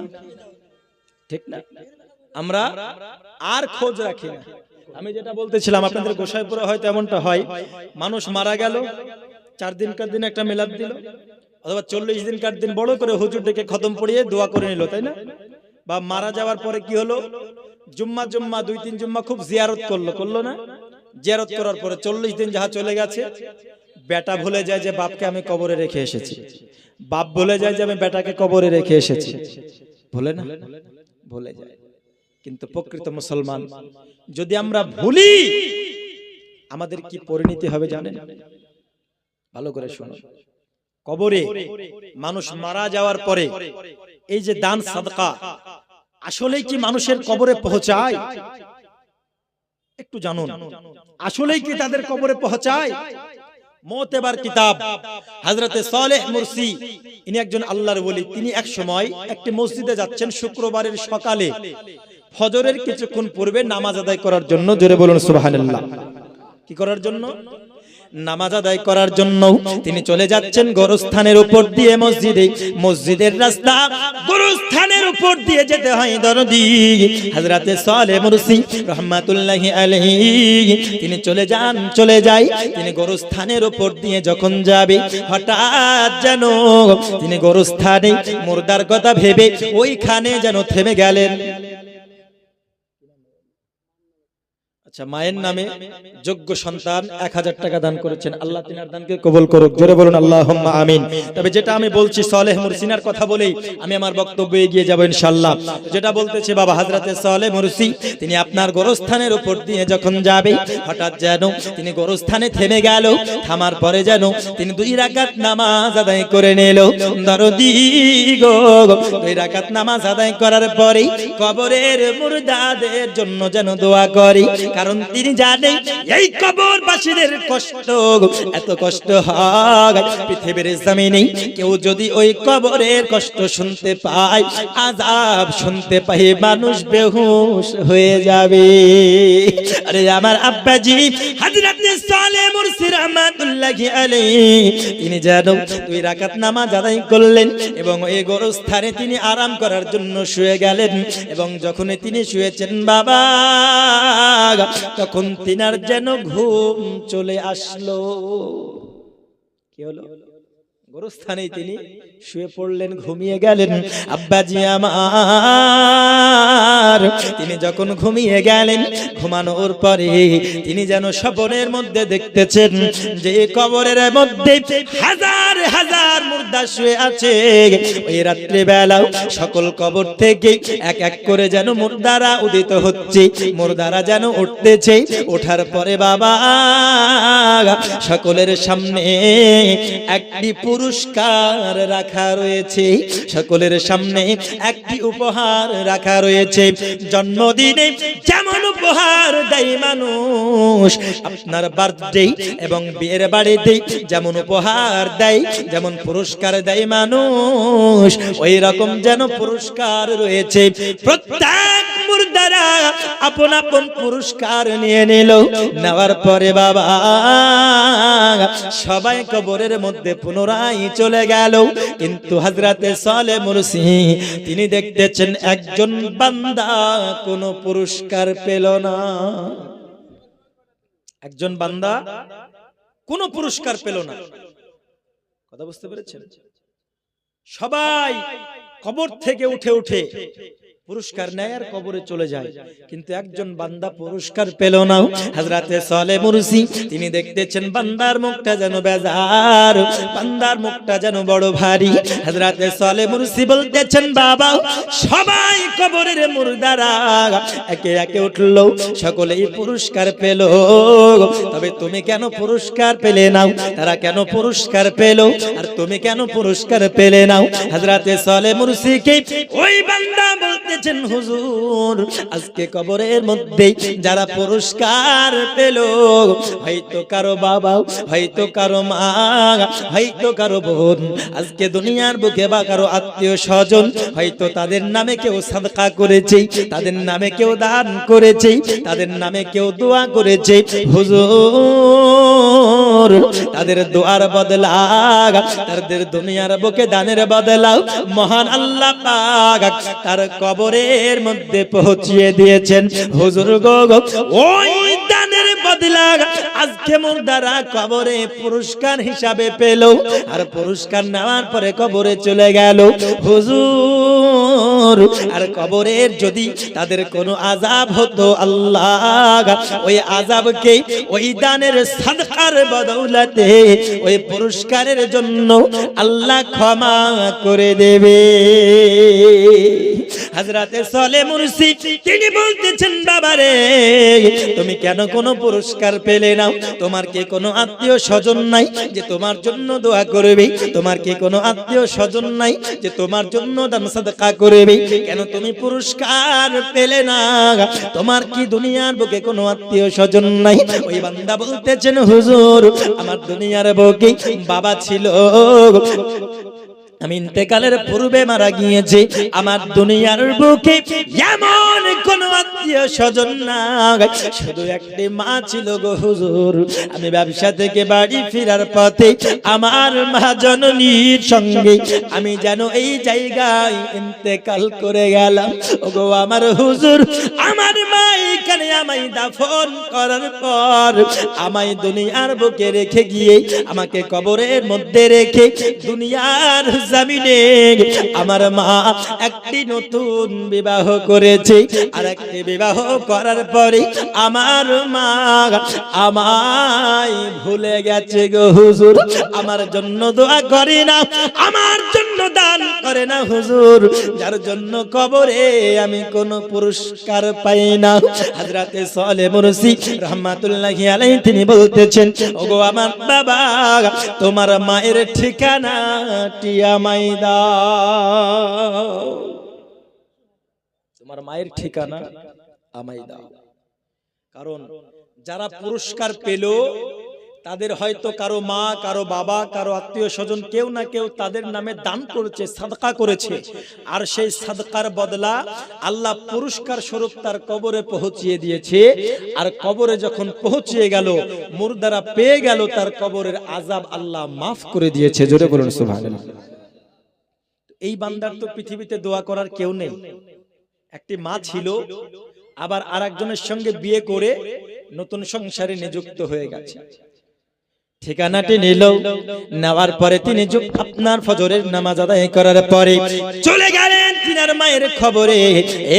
ঠিক না? আমরা আর খোঁজ রাখি না। আমি যেটা বলতেছিলাম, আপনাদের গোসাইপুরে হয়তো এমনটা হয়, মানুষ মারা গেল, 4 দিনকার দিন একটা মিলাদ দিল, অথবা 40 দিনকার দিন বড় করে হুজুর ডেকে খতম পড়িয়ে দোয়া করে নিল, তাই না? বা মারা যাওয়ার পরে কি হলো, জুম্মা 2-3 জুম্মা খুব জিয়ারত করলো না? জিয়ারত করার পরে 40 দিন যাহা চলে গেছে, বেটা ভুলে যায় যে বাপকে আমি কবরে রেখে এসেছি, বাপ ভুলে যায় যে আমি বেটাকে কবরে রেখে এসেছি, ভুলে না? ভুলে যায়। কিন্তু প্রকৃত মুসলমান যদি আমরা ভুলি, আমাদের কি পরিণতি হবে জানেন? ভালো করে শুনুন। কবরে মানুষ মারা যাওয়ার পরে এই যে দান সাদকা, আসলেই কি মানুষের কবরে পৌঁছায়? একটু জানুন, আসলেই কি তাদের কবরে পৌঁছায়? মোতেবার কিতাব হযরতে সালেহ মুরসি, ইনি একজন আল্লাহর ওলি। তিনি এক সময় একটি মসজিদে যাচ্ছেন শুক্রবারের সকালে, ফজরের কিছুক্ষণ পূর্বে নামাজ আদায় করার জন্য। জোরে বলুন সুবহানাল্লাহ। কি করার জন্য? নামাজ আদায় করার জন্য তিনি চলে যাচ্ছেন গোরস্থানের উপর দিয়ে মসজিদে। মসজিদের রাস্তা গোরস্থানের উপর দিয়ে যেতে হয় দরদি। হযরতে সালেহ মুরসি রাহমাতুল্লাহি আলাইহি তিনি চলে যায়। তিনি গোরস্থানের উপর দিয়ে যখন যাবে, হঠাৎ যেন তিনি গোরস্থানে মুর্দার কথা ভেবে ওইখানে যেন থেমে গেলেন। আচ্ছা, মায়ের নামে যোগ্য সন্তান 1000 টাকা দান করেছেন, আল্লাহ তিনার দানকে কবুল করুক। জোরে বলুন আল্লাহুম্মা আমিন। তবে যেটা আমি বলছি, সালেহ মুরসিনার কথা বলেই আমি আমার বক্তব্যে এগিয়ে যাব ইনশাআল্লাহ। যেটা বলতেছে বাবা, হযরতে সালেহ মুরসি তিনি আপনার গোরস্থানের উপর দিয়ে যখন যাবে, হঠাৎ যেন তিনি গোরস্থানে থেমে গেল। থামার পরে যেন তিনি 2 রাকাত নামাজ আদায় করে নিল। দরদি গো, 2 রাকাত নামাজ আদায় করার পরে কবরের মুর্দাদের জন্য যেন দোয়া করি, কারণ তিনি জানেন এই কবরবাসীদের কষ্ট, এত কষ্ট হয় পৃথিবীর জমিনে কেউ যদি ওই কবরের কষ্ট শুনতে পায়, আযাব শুনতে পায়, মানুষ বেহুশ হয়ে যাবে। আরে আমার আব্বাজি হযরতে সালেহ মুরসি রাহমাতুল্লাহি আলাইহি তিনি যেন 2 রাকাত নামাজ আদায় করলেন এবং এই গোরস্থানে তিনি আরাম করার জন্য শুয়ে গেলেন। এবং যখন তিনি শুয়েছেন বাবা, তখন তিনার যেন ঘুম চলে আসলো। কি হলো? গোরস্থানেই তিনি শুয়ে পড়লেন, ঘুমিয়ে গেলেন। আব্বাজি আমার তিনি যখন ঘুমিয়ে গেলেন, ঘুমানোর পরে তিনি যেন স্বপ্নের মধ্যে দেখতেছেন যে কবরের মধ্যে হাজার হাজার মুর্দা শুয়ে আছে। ওই রাত্রি বেলা সকল কবর থেকে এক এক করে যেন মুর্দারা উদিত হচ্ছে, মুর্দারা যেন উঠতেছে। ওঠার পরে বাবা, সকলের সামনে একটি পুরস্কার রাখা রয়েছে, সকলের সামনে একটি উপহার রাখা রয়েছে। জন্মদিনে যেমন উপহার দেয় মানুষ, আপনার বার্থডে এবং বিয়ের বাড়িতে যেমন উপহার দেয়, যেমন পুরস্কার দেয় মানুষ, ওই রকম যেন পুরস্কার রয়েছে। প্রত্যেক মুর্দারা আপন আপন পুরস্কার নিয়ে নিল। নেওয়ার পরে বাবা, সবাই কবরের মধ্যে পুনরায় চলে গেল। কিন্তু হযরতে সালেহ মুরসি তিনি দেখতেছেন একজন বান্দা কোনো পুরস্কার পেল না। একজন বান্দা কোনো পুরস্কার পেল না। কথা বুঝতে পেরেছেন? সবাই কবর থেকে উঠে উঠে পুরস্কার নেয় আর কবরে চলে যায়, কিন্তু একজন বান্দা পুরস্কার পেল না। হযরতে সালেহ মুরসি তিনি দেখতেছেন বান্দার মুখটা যেন বেজার, বান্দার মুখটা যেন বড় ভারী। হযরতে সালেহ মুরসি বলতেছেন বাবা, সবাই কবরের মুর্দারা একে একে উঠলো, সকলেই পুরস্কার পেল, তবে তুমি কেন পুরস্কার পেলে নাও? তারা কেন পুরস্কার পেল আর তুমি কেন পুরস্কার পেলে নাও? হযরতে সালেহ মুরসিকে ওই বান্দা বলতে হুজুর, আজকে কবরের মধ্যে যারা পুরস্কার পেল, হয়তো কারো বাবা, হয়তো কারো মা, হয়তো কারো বোন, আজকে দুনিয়ার বুকে বা কারো আত্মীয় স্বজন, হয়তো তাদের নামে কেউ সাদকা করেছে, তাদের নামে কেউ দান করেছে, তাদের নামে কেউ দোয়া করেছে। হুজুর, তাদের দোয়ার বদলা, তাদের দুনিয়ার বুকে দানের বদলা মহান আল্লাহ পাক তার কবরের মধ্যে পৌঁছিয়ে দিয়েছেন। হুজুর গো, ওই দানের বদলা আজকে মুর্দারা কবরে পুরস্কার হিসাবে পেল, আর পুরস্কার নেওয়ার পরে কবরে চলে গেল। হুজুর, আর কবরের যদি তাদের কোনো আযাব হতো, আল্লাহ ওই আযাবকে ওই দানের সাদকার বদৌলতে ওই পুরস্কারের জন্য আল্লাহ ক্ষমা করে দেবে। হযরতে সালেহ মুরসি তিনি বলতেছেন বাবারে, তুমি কেন কোনো পুরস্কার পেলে না? তোমার কি কোনো আত্মীয় স্বজন নাই যে তোমার জন্য দোয়া করবে? তোমার কি কোনো আত্মীয় স্বজন নাই যে তোমার জন্য দান সাদকা করবে? কেন তুমি পুরস্কার পেলে না? তোমার কি দুনিয়ার বুকে কোনো আত্মীয় স্বজন নাই? ওই বান্দা বলতেছেন হুজুর, আমার দুনিয়ার বুকে বাবা ছিল, আমি ইন্তেকালের পূর্বে মারা গিয়েছে, আমার দুনিয়ার বুকে এমন কোন আত্মীয় স্বজন নাই, শুধু একটি মা ছিল গো হুজুর। আমি ব্যবসা থেকে বাড়ি ফেরার পথে আমার মা জননীর সঙ্গে আমি যেন এই জায়গায় ইন্তেকাল করে গেলাম। ওগো আমার হুজুর, আমার মা এখানে আমায় দাফন করার পর আমায় দুনিয়ার বুকে রেখে গিয়ে আমাকে কবরের মধ্যে রেখে দুনিয়ার জমিনে আমার মা একটি নতুন বিবাহ করেছে, আর একটি বিবাহ করার পরে আমার মা আমায় ভুলে গেছে গো হুজুর। আমার জন্য দোয়া করে না, আমার জন্য দান করে না হুজুর, যার জন্য কবরে আমি কোনো পুরস্কার পাই না। হযরতে সালেহ মুরসি রাহমাতুল্লাহি আলাইহি তিনি বলতেছেন, ওগো আমার বাবা, তোমার মায়ের ঠিকানাটি আমায় দাও, তোমার মায়ের ঠিকানা আমায় দাও। কারণ যারা পুরস্কার পেল তাদের হয়তো কারো মা, কারো বাবা, কারো আত্মীয় স্বজন কেউ না কেউ তাদের নামে দান করেছে, সাদকা করেছে, আর সেই সাদকার বদলা আল্লাহ পুরস্কার স্বরূপ তার কবরে পৌঁছিয়ে দিয়েছে। আর কবরে যখন পৌঁছিয়ে গেল, মুর্দারা পেয়ে গেল, তার কবরের আযাব আল্লাহ মাফ করে দিয়েছে। জোরে বলুন সুবহানাল্লাহ। এই বান্দার তো পৃথিবীতে দোয়া করার কেউ নেই। একটি মা ছিল, আবার আরেকজনের সঙ্গে বিয়ে করে নতুন সংসারে নিযুক্ত হয়ে গেছে। ঠিকানাটি নিল, নেওয়ার পরে তিনি আপনার ফজরের নামাজ আদায় করার পরে চলে গেলেন তিনার মায়ের খবরে।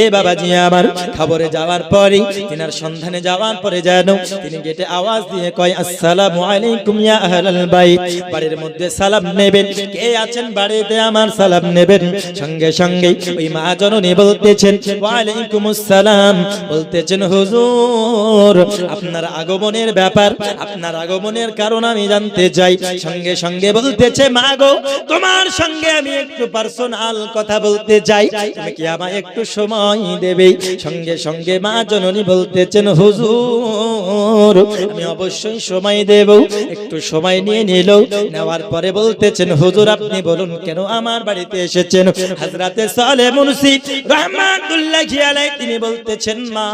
এ বাবাজি আমার, খবরে যাওয়ার পরে তিনার সন্ধানে যাওয়ার পরে যেন তিনি গেটে আওয়াজ দিয়ে কয়, আসসালামু আলাইকুম ইয়া আহলাল বাইত। বাড়ির মধ্যে সালাম নেবেন, কে আছেন বাড়িতে আমার সালাম নেবেন। সঙ্গে সঙ্গে ওই মা জননী বলতেছেন, ওয়া আলাইকুমুস সালাম। বলতেছেন হুজুর, আপনার আগমনের ব্যাপার, আপনার আগমনের কারণ আমি জানতে চাই। সঙ্গে সঙ্গে বলতেছে, মা গো, তোমার সঙ্গে আমি একটু পার্সোনাল কথা বলতে চাই, তুমি কি আমায় একটু সময় দেবে? সঙ্গে সঙ্গে মা জননী বলতেছেন, হুজুর আমি অবশ্যই সময় দেব। একটু সময় নিয়ে নিল, নেওয়ার পরে বলতেছেন, হুজুর আপনি বলুন কেন আমার বাড়িতে এসেছেন? হযরতে সালেহ মুরসি রাহমাতুল্লাহি আলাইহি তিনি বলতেছেন, মা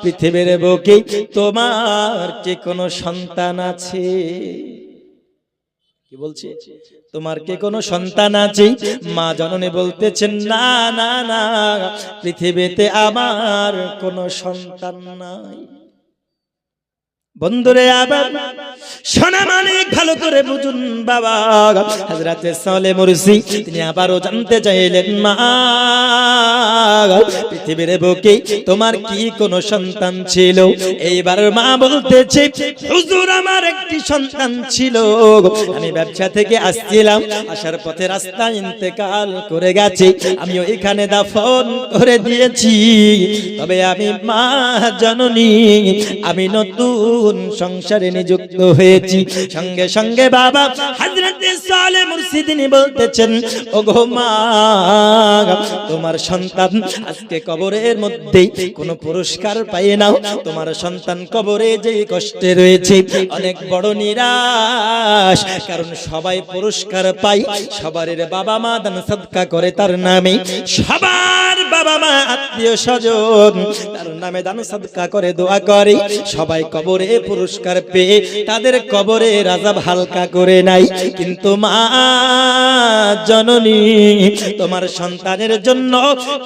পৃথিবীর বুকে তোমার কি কোনো সন্তান আছে? কি বলছে? তোমার কি কোনো সন্তান আছে? মা জননী বলতেছেন, না না না, পৃথিবীতে আমার কোনো সন্তান নাই। বন্ধুরে আবার সোনা মানিক ভালো করে বুঝুন বাবা। হযরতে সালেহ মুরসি তিনি আবারও জানতে চাইলেন, মা পৃথিবীর বুকে তোমার কি কোনো সন্তান ছিল? এইবার মা বলতেছে, হুজুর আমার একটি সন্তান ছিল, আমি ব্যবসা থেকে আসছিলাম, আসার পথে রাস্তায় ইন্তেকাল করে গেছে, আমি ওইখানে দাফন করে দিয়েছি। তবে আমি মা জননী, আমি নতুন সংসারে নিযুক্ত হয়েছি। সঙ্গে সঙ্গে বাবা হযরতে সালেহ মুরসি তিনি বলতেছেন, ওগো মা তোমার সন্তান আজকে কবরের মধ্যে কোনো পুরস্কার পায় না, তোমার সন্তান কবরে যে কষ্টে রয়েছে অনেক বড় নিরাশ। কারণ সবাই পুরস্কার পায়, সবার বাবা মা দান সাদকা করে তার নামে, সবার বাবা মা আত্মীয় স্বজন তার নামে দান সাদকা করে দোয়া করে, সবাই কবরে পুরস্কার পেয়ে তাদের কবরে আযাব হালকা করে নাই। কিন্তু মা জননী তোমার সন্তানের জন্য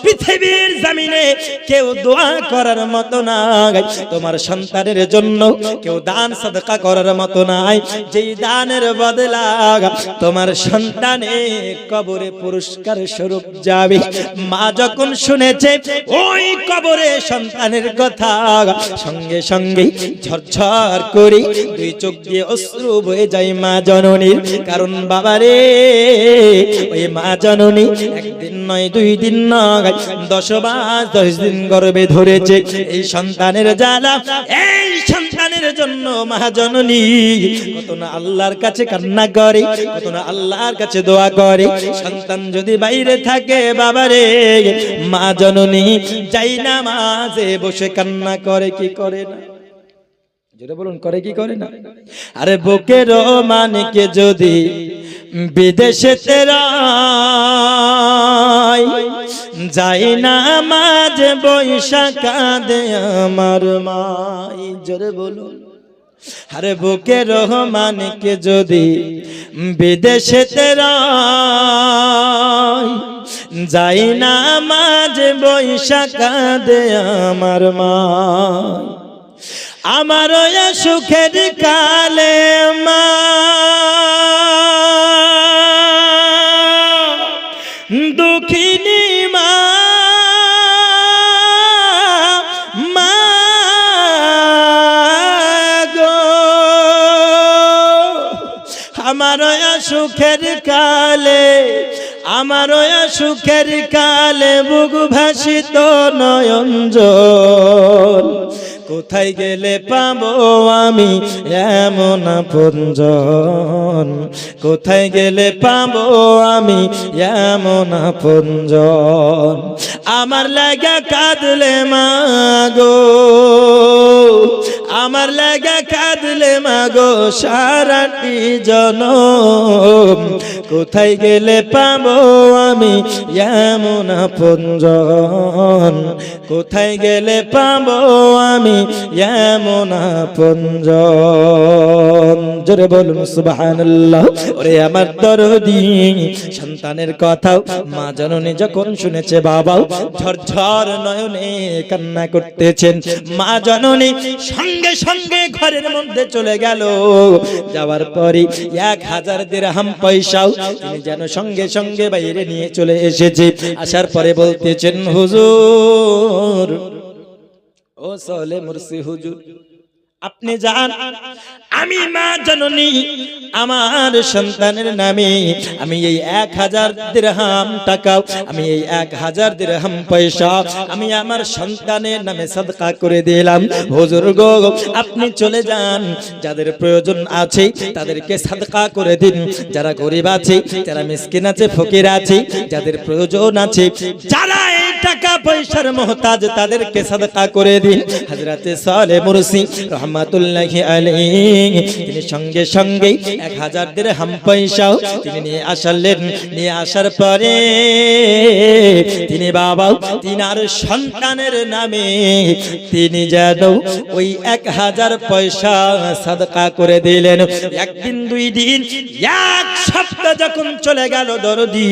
পৃথিবীর জমিনে কেউ দোয়া করার মতো নাই, তোমার সন্তানের জন্য কেউ দান সাদকা করার মতো নাই, যেই দানের বদলা তোমার সন্তানের কবরে পুরস্কার স্বরূপ যাবে। মা যখন শুনেছে ওই কবরে সন্তানের কথা, সঙ্গে সঙ্গে ঝরঝর করে দুই চোখ দিয়ে অশ্রু বয়ে যায় মা জননীর। কারণ বাবারে ওই মা জননী একদিন নয়, দুই দিন নয়, 10 মাস 10 দিন গর্ভে ধরেছে এই সন্তানের জ্বালা। এই সন্তানের জন্য মা জননী কত না আল্লাহর কাছে কান্না করে, কত না আল্লাহর কাছে দোয়া করে। সন্তান যদি বাইরে থাকে বাবারে, মা জননী যাই না মাঝে বসে কান্না করে, কি করে না? যেটা বলুন, করে কি করে না? আরে বুকের মানিকে যদি বিদেশে তেরা যাই না মাঝে বৈশা কাঁদে আমার মাই। জোরে বলুন, আরে বুকের মানিকে যদি বিদেশে তেরা যাই না মাঝে বৈশা কাঁদে আমার মাই। আমার সুখের কালে মা দুঃখিনী মা, মা গো আমার সুখের কালে, আমার সুখের কালে বুক ভাসিত নয়ন জল। কোথায় গেলে পাবো আমি এমন আপনজন, কোথায় গেলে পাবো আমি এমন আপনজন। আমার লাগা কাঁদলে মা গো, আমার লাগা কাঁদলে মা গো সারাটি জনম। কোথায় গেলে পাবো আমি এমন আপনজন, কোথায় গেলে পাবো আমি এমন আপনজন। জোরে বলুন সুবহানাল্লাহ। ওরে আমার দরদি সন্তানের কথা মা জননী যখন শুনেছে বাবা ঝরঝর নয়নে কান্না করতেছেন। মা জননী সঙ্গে সঙ্গে ঘরের মধ্যে চলে গেল। যাওয়ার পরে 1000 দিরহাম পয়সাও তিনি যেন সঙ্গে সঙ্গে বাইরে নিয়ে চলে এসেছে। আসার পরে বলতেছেন, হুজুর, ও সালেহ মুরসি হুজুর, আপনি যান, আমি মা জননী আমার সন্তানের নামে আমি এই 1000 দিরহাম টাকা, আমি এই 1000 দিরহাম পয়সা আমি আমার সন্তানের নামে সাদকা করে দিলাম। হুজুর গো, আপনি চলে যান, যাদের প্রয়োজন আছে তাদেরকে সাদকা করে দিন, যারা গরিব আছে, যারা মিসকিন আছে, ফকির আছে, যাদের প্রয়োজন আছে, যারা এই টাকা পয়সার মুহতাজ তাদেরকে সাদকা করে দিন। হযরতে সালেহ মুরসি রাহমাতুল্লাহি আলাইহি তিনি সঙ্গে সঙ্গে 1000 দিরহাম পয়সাও তিনি নিয়ে আসলেন। নিয়ে আসার পরে তিনি বাবা তিনার সন্তানের নামে তিনি যেন ওই 1000 পয়সা সাদকা করে দিলেন। একদিন, 2 দিন, 1 সপ্তাহ যখন চলে গেল দরদি,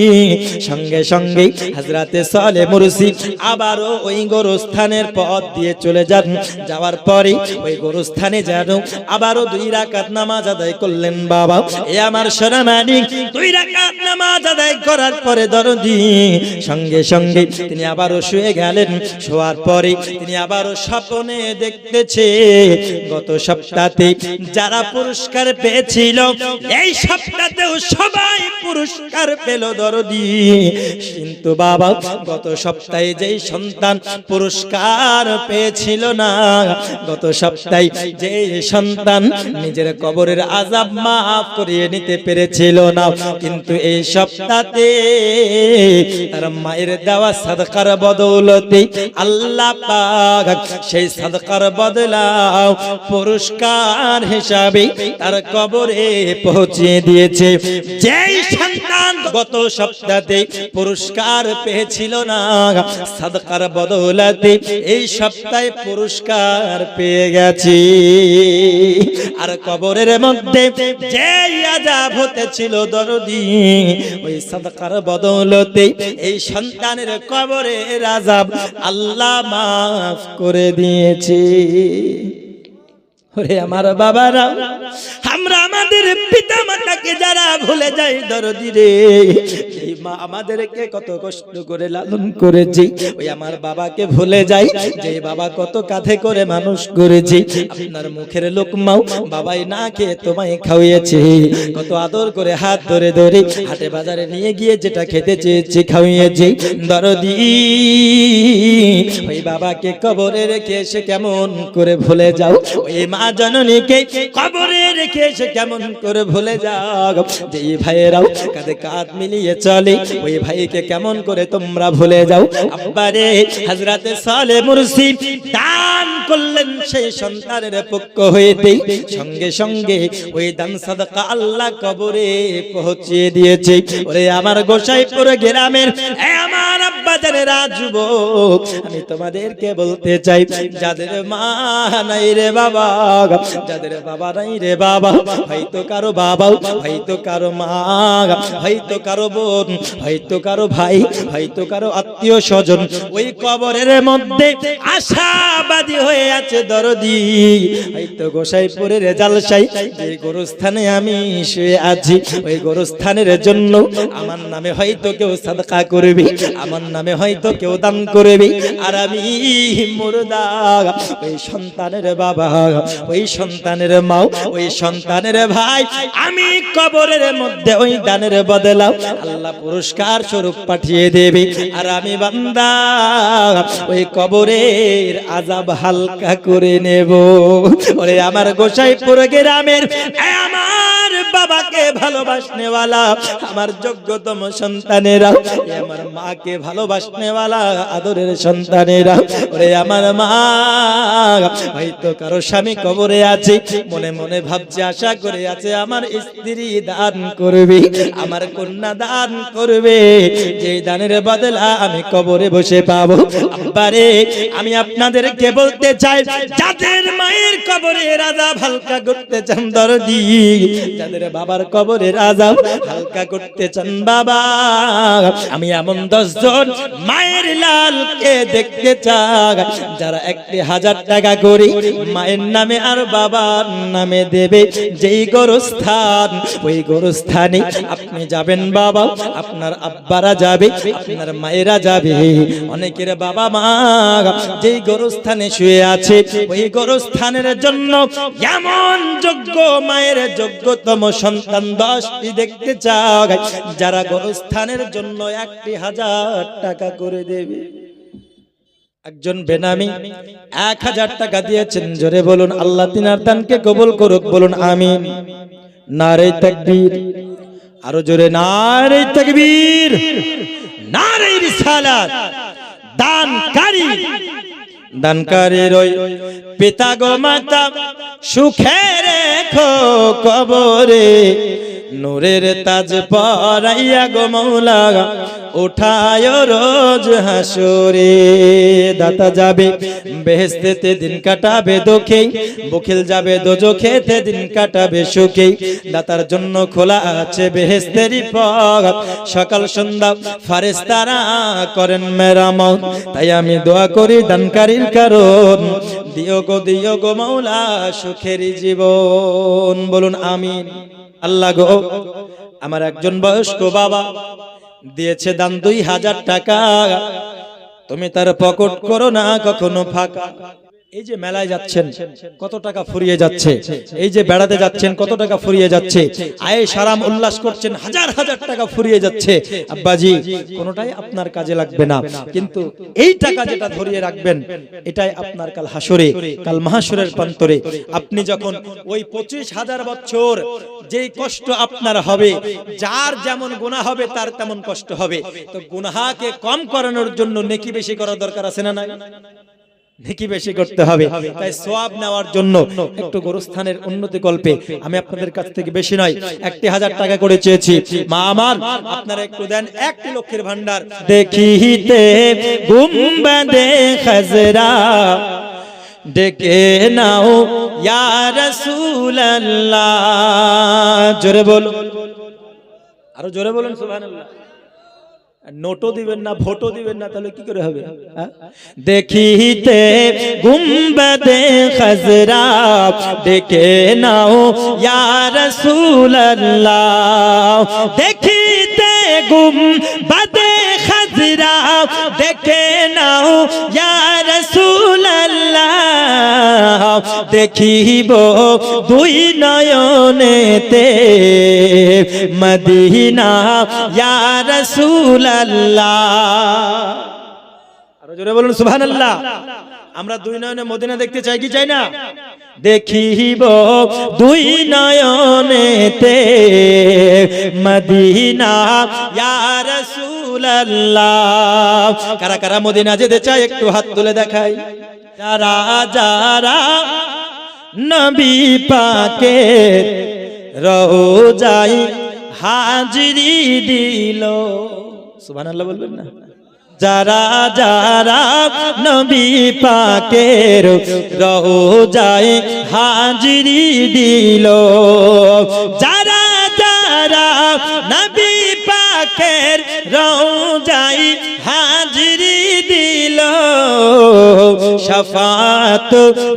সঙ্গে সঙ্গে হযরতে সালেহ মুরসি মুরসি আবারও ওই গোরস্থানের পথ দিয়ে চলে যান। যাওয়ার পরে ওই গোরস্থানে যেন আবারও 2 রাকাত নামাজ আদায় করলেন। বাবা এ আমার সোনা মানিক 2 রাকাত নামাজ আদায় করার পরে দরদি সঙ্গে সঙ্গে তিনি আবারও শুয়ে গেলেন। শোয়ার পরে তিনি আবারও স্বপ্নে দেখতেছে গত সপ্তাহে যারা পুরস্কার পেয়েছিল এই সপ্তাহেও সবাই পুরস্কার পেল দরদি। কিন্তু বাবা গত সপ্তাহে যেই সন্তান পুরস্কার পেয়েছিল না, গত সপ্তাহে যে সন্তান নিজের কবরের আযাব মাফ করিয়ে নিতে পেরেছিল না, কিন্তু এই সপ্তাহে তার মায়ের দেওয়া সাদকার বদৌলতে আল্লাহ পাক সেই সাদকার বদলাও পুরস্কার হিসাবে তার কবরে পৌঁছে দিয়েছে। যেই সন্তান গত সপ্তাহে পুরস্কার পেয়েছিল না, সাদকার বদৌলতে এই সপ্তাহে পুরস্কার পেয়ে গেছে। আর কবরের মধ্যে যে আযাব হতেছিল দরদি, ওই সাদকার বদৌলতে এই সন্তানের কবরের আযাব আল্লাহ মাফ করে দিয়েছে। ওরে আমার বাবারা, আমরা আমাদের পিতা মাতাকে যারা ভুলে যাই দরদি রে, এই মা আমাদেরকে কত কষ্ট করে লালন করেছে, ওই আমার বাবাকে ভুলে যাই যে বাবা কত কাঁধে করে মানুষ করেছে। আপনার মুখের লোকমাও বাবাই না খেয়ে তোমায় খাওয়িয়েছে, কত আদর করে হাত ধরে ধরে হাটে বাজারে নিয়ে গিয়ে যেটা খেতে চেয়েছে খাওয়িয়েছে দরদি। ওই বাবাকে কবরে রেখে এসে কেমন করে ভুলে যাও, ওই মা জননীকে কবরে রেখে এসে কেমন করে ভুলে যাও। যে ভাইয়েরাও কাঁধে কাঁধ মিলিয়ে চলে, ওই ভাইকে কেমন করে তোমরা ভুলে যাও। আব্বারে হযরতে সালেহ মুরসি দান করলেন সেই সন্তানের পক্ষ হইতে, সঙ্গে সঙ্গে ওই দান সাদকা আল্লাহ কবরে পৌঁছিয়ে দিয়েছে। ওরে আমার গোসাইপুর গ্রামের আমার আব্বা জানেরা যুবক, আমি তোমাদেরকে বলতে চাই যাদের মা নাই রে বাবা, যাদের বাবা নাই রে বাবা, হয়তো কারো বাবা, হয়তো কারো মা, হয়তো কারো বোন, হয়তো কারো ভাই, হয়তো কারো আত্মীয় স্বজন ওই কবরের মধ্যে আশাবাদী হয়ে আছে দরদি। হয়তো গোসাইপুরের জালসাই যে গোরস্থানে আমি শুয়ে আছি, ওই গোরস্থানের জন্য আমার নামে হয়তো কেউ সাদকা করবে, আমার নামে হয়তো কেউ দান করবে, আর আমি মুর্দা ওই সন্তানের বাবা, ওই সন্তানের মা, ওই সন্তানের ভাই, আমি কবরের মধ্যে ওই দানের বদলা আল্লাহ পুরস্কার স্বরূপ পাঠিয়ে দেবে, আর আমি বান্দা ওই কবরের আযাব হালকা করে নেব। ওরে আমার গোসাইপুর গ্রামের আমার বাবাকে ভালোবাসনেওয়ালা আমার যোগ্যতম সন্তানেরা, আমার মাকে ভালোবাসনেওয়ালা আদরের সন্তানেরা, ওরে আমার মা হয়তো কারো স্বামী কবরে আছে, মনে মনে ভাবছে আশা করে আছে আমার স্ত্রী দান করবে, আমার কন্যা দান করবে, যে দানের বদলা আমি কবরে বসে পাবো। আব্বারে আমি আপনাদেরকে বলতে চাই যাদের মায়ের কবরের আযাব হালকা করতে চান দরদি, যাদের বাবার কবরের আযাব হালকা করতে চান বাবা, আমি এমন 10 জন মায়ের লালকে দেখতে চাই যারা 1000 টাকা করে মায়ের নামে আর বাবার নামে দেবে। যেই গোরস্থান, ওই গোরস্থানে আপনি যাবেন বাবা, আপনার আব্বারা যাবে, আপনার মায়েরা যাবে, অনেকের বাবা মা যেই গোরস্থানে শুয়ে আছে ওই গোরস্থানের জন্য এমন যোগ্য মায়ের যোগ্যতম সন্তান 10টি দেখতে চাই যারা গোরস্থানের জন্য 1000 টাকা করে দেবে। একজন বেনামি 1000 টাকা দিয়েছেন, জোরে বলুন আল্লাহ তিনার দানকে কবুল করুক, বলুন আমিন। নারে তাকবীর, আরো জোরে নারে তাকবীর, নারে রিসালাত। দানকারীর ওই পিতা গো মাতা সুখে রেখো কবরে, নূরের তাজ পরাইয়া গো মৌলা উঠায় রোজ হাসরে। দাতা যাবে বেহেশতেতে দিন কাটাবে দুঃখে, বখিল যাবে দোজখেতে দিন কাটাবে সুখে। দাতার জন্য খোলা আছে বেহেশতেরই পথ, সকাল সন্ধ্যা ফেরেশতারা করেন মেরামত। তাই আমি দোয়া করি দানকারীর কারণ, দিও গো মৌলা সুখেরই জীবন। বলুন আমিন। আল্লাহ গো, আমার একজন বয়স্ক বাবা দিয়েছে দান 2000 টাকা, তুমি তার পকেট করো না কখনো ফাঁকা। এই যে মেলায় যাচ্ছেন কত টাকা ফুরিয়ে যাচ্ছে, এই যে বেড়াতে যাচ্ছেন কত টাকা ফুরিয়ে যাচ্ছে, আয়ে সারাম উল্লাস করছেন হাজার হাজার টাকা ফুরিয়ে যাচ্ছে। আব্বাজি কোনোটাই আপনার কাজে লাগবে না, কিন্তু এই টাকা যেটা ধরিয়ে রাখবেন এটাই আপনার কাল হাসরে, কাল মাহশরের প্রান্তরে আপনি যখন ওই 25,000 বছর যেই কষ্ট আপনার হবে, যার যেমন গুনাহ হবে তার তেমন কষ্ট হবে। তো গুনাহকে কম করানোর জন্য নেকি বেশি করার দরকার আছে না নাই? নেকি বেশি করতে হবে। তাই সওয়াব নেওয়ার জন্য একটু গোরস্থানের উন্নতি কল্পে আমি আপনাদের কাছ থেকে বেশি নয় 1,000 টাকা করে চেয়েছি। মা আমার আপনারা একটু দেন 1 লক্ষের ভান্ডার। দেখিতে গুম্বাদে খাজরা ডেকে নাও ইয়া রাসূলুল্লাহ। জোরে বলুন, আরো জোরে বলুন সুবহানাল্লাহ। নোটও দিবেন না, ভোটও দিবেন না, তাহলে কি করে হবে? দেখিতে গুম্বাদে খাজরা ডেকে নাও ইয়া রাসূলুল্লাহ। দেখিতে গুম্বাদে খাজরা ডেকে নাও ইয়া রাসূলুল্লাহ। দেখিব দুই নয়নেতে মদিনা ইয়া রাসূলুল্লাহ। আরো জোরে বলুন সুবহানাল্লাহ। আমরা দুই নয়নে মদিনা দেখতে চাই কি চাই না? দেখিব দুই নয়নেতে মদিনা ইয়া রাসূলুল্লাহ। কারা কারা মদিনা যেতে চায় একটু হাত তুলে দেখাই। যারা যারা নবী পাকের রওজায় হাজিরি দিল, সুবহানাল্লাহ বলবেন না? যারা যারা নবী পাকের রওজায় হাজিরি দিল, যারা যারা নবী পাকের রওজায় হাজিরি দিল, শাফাত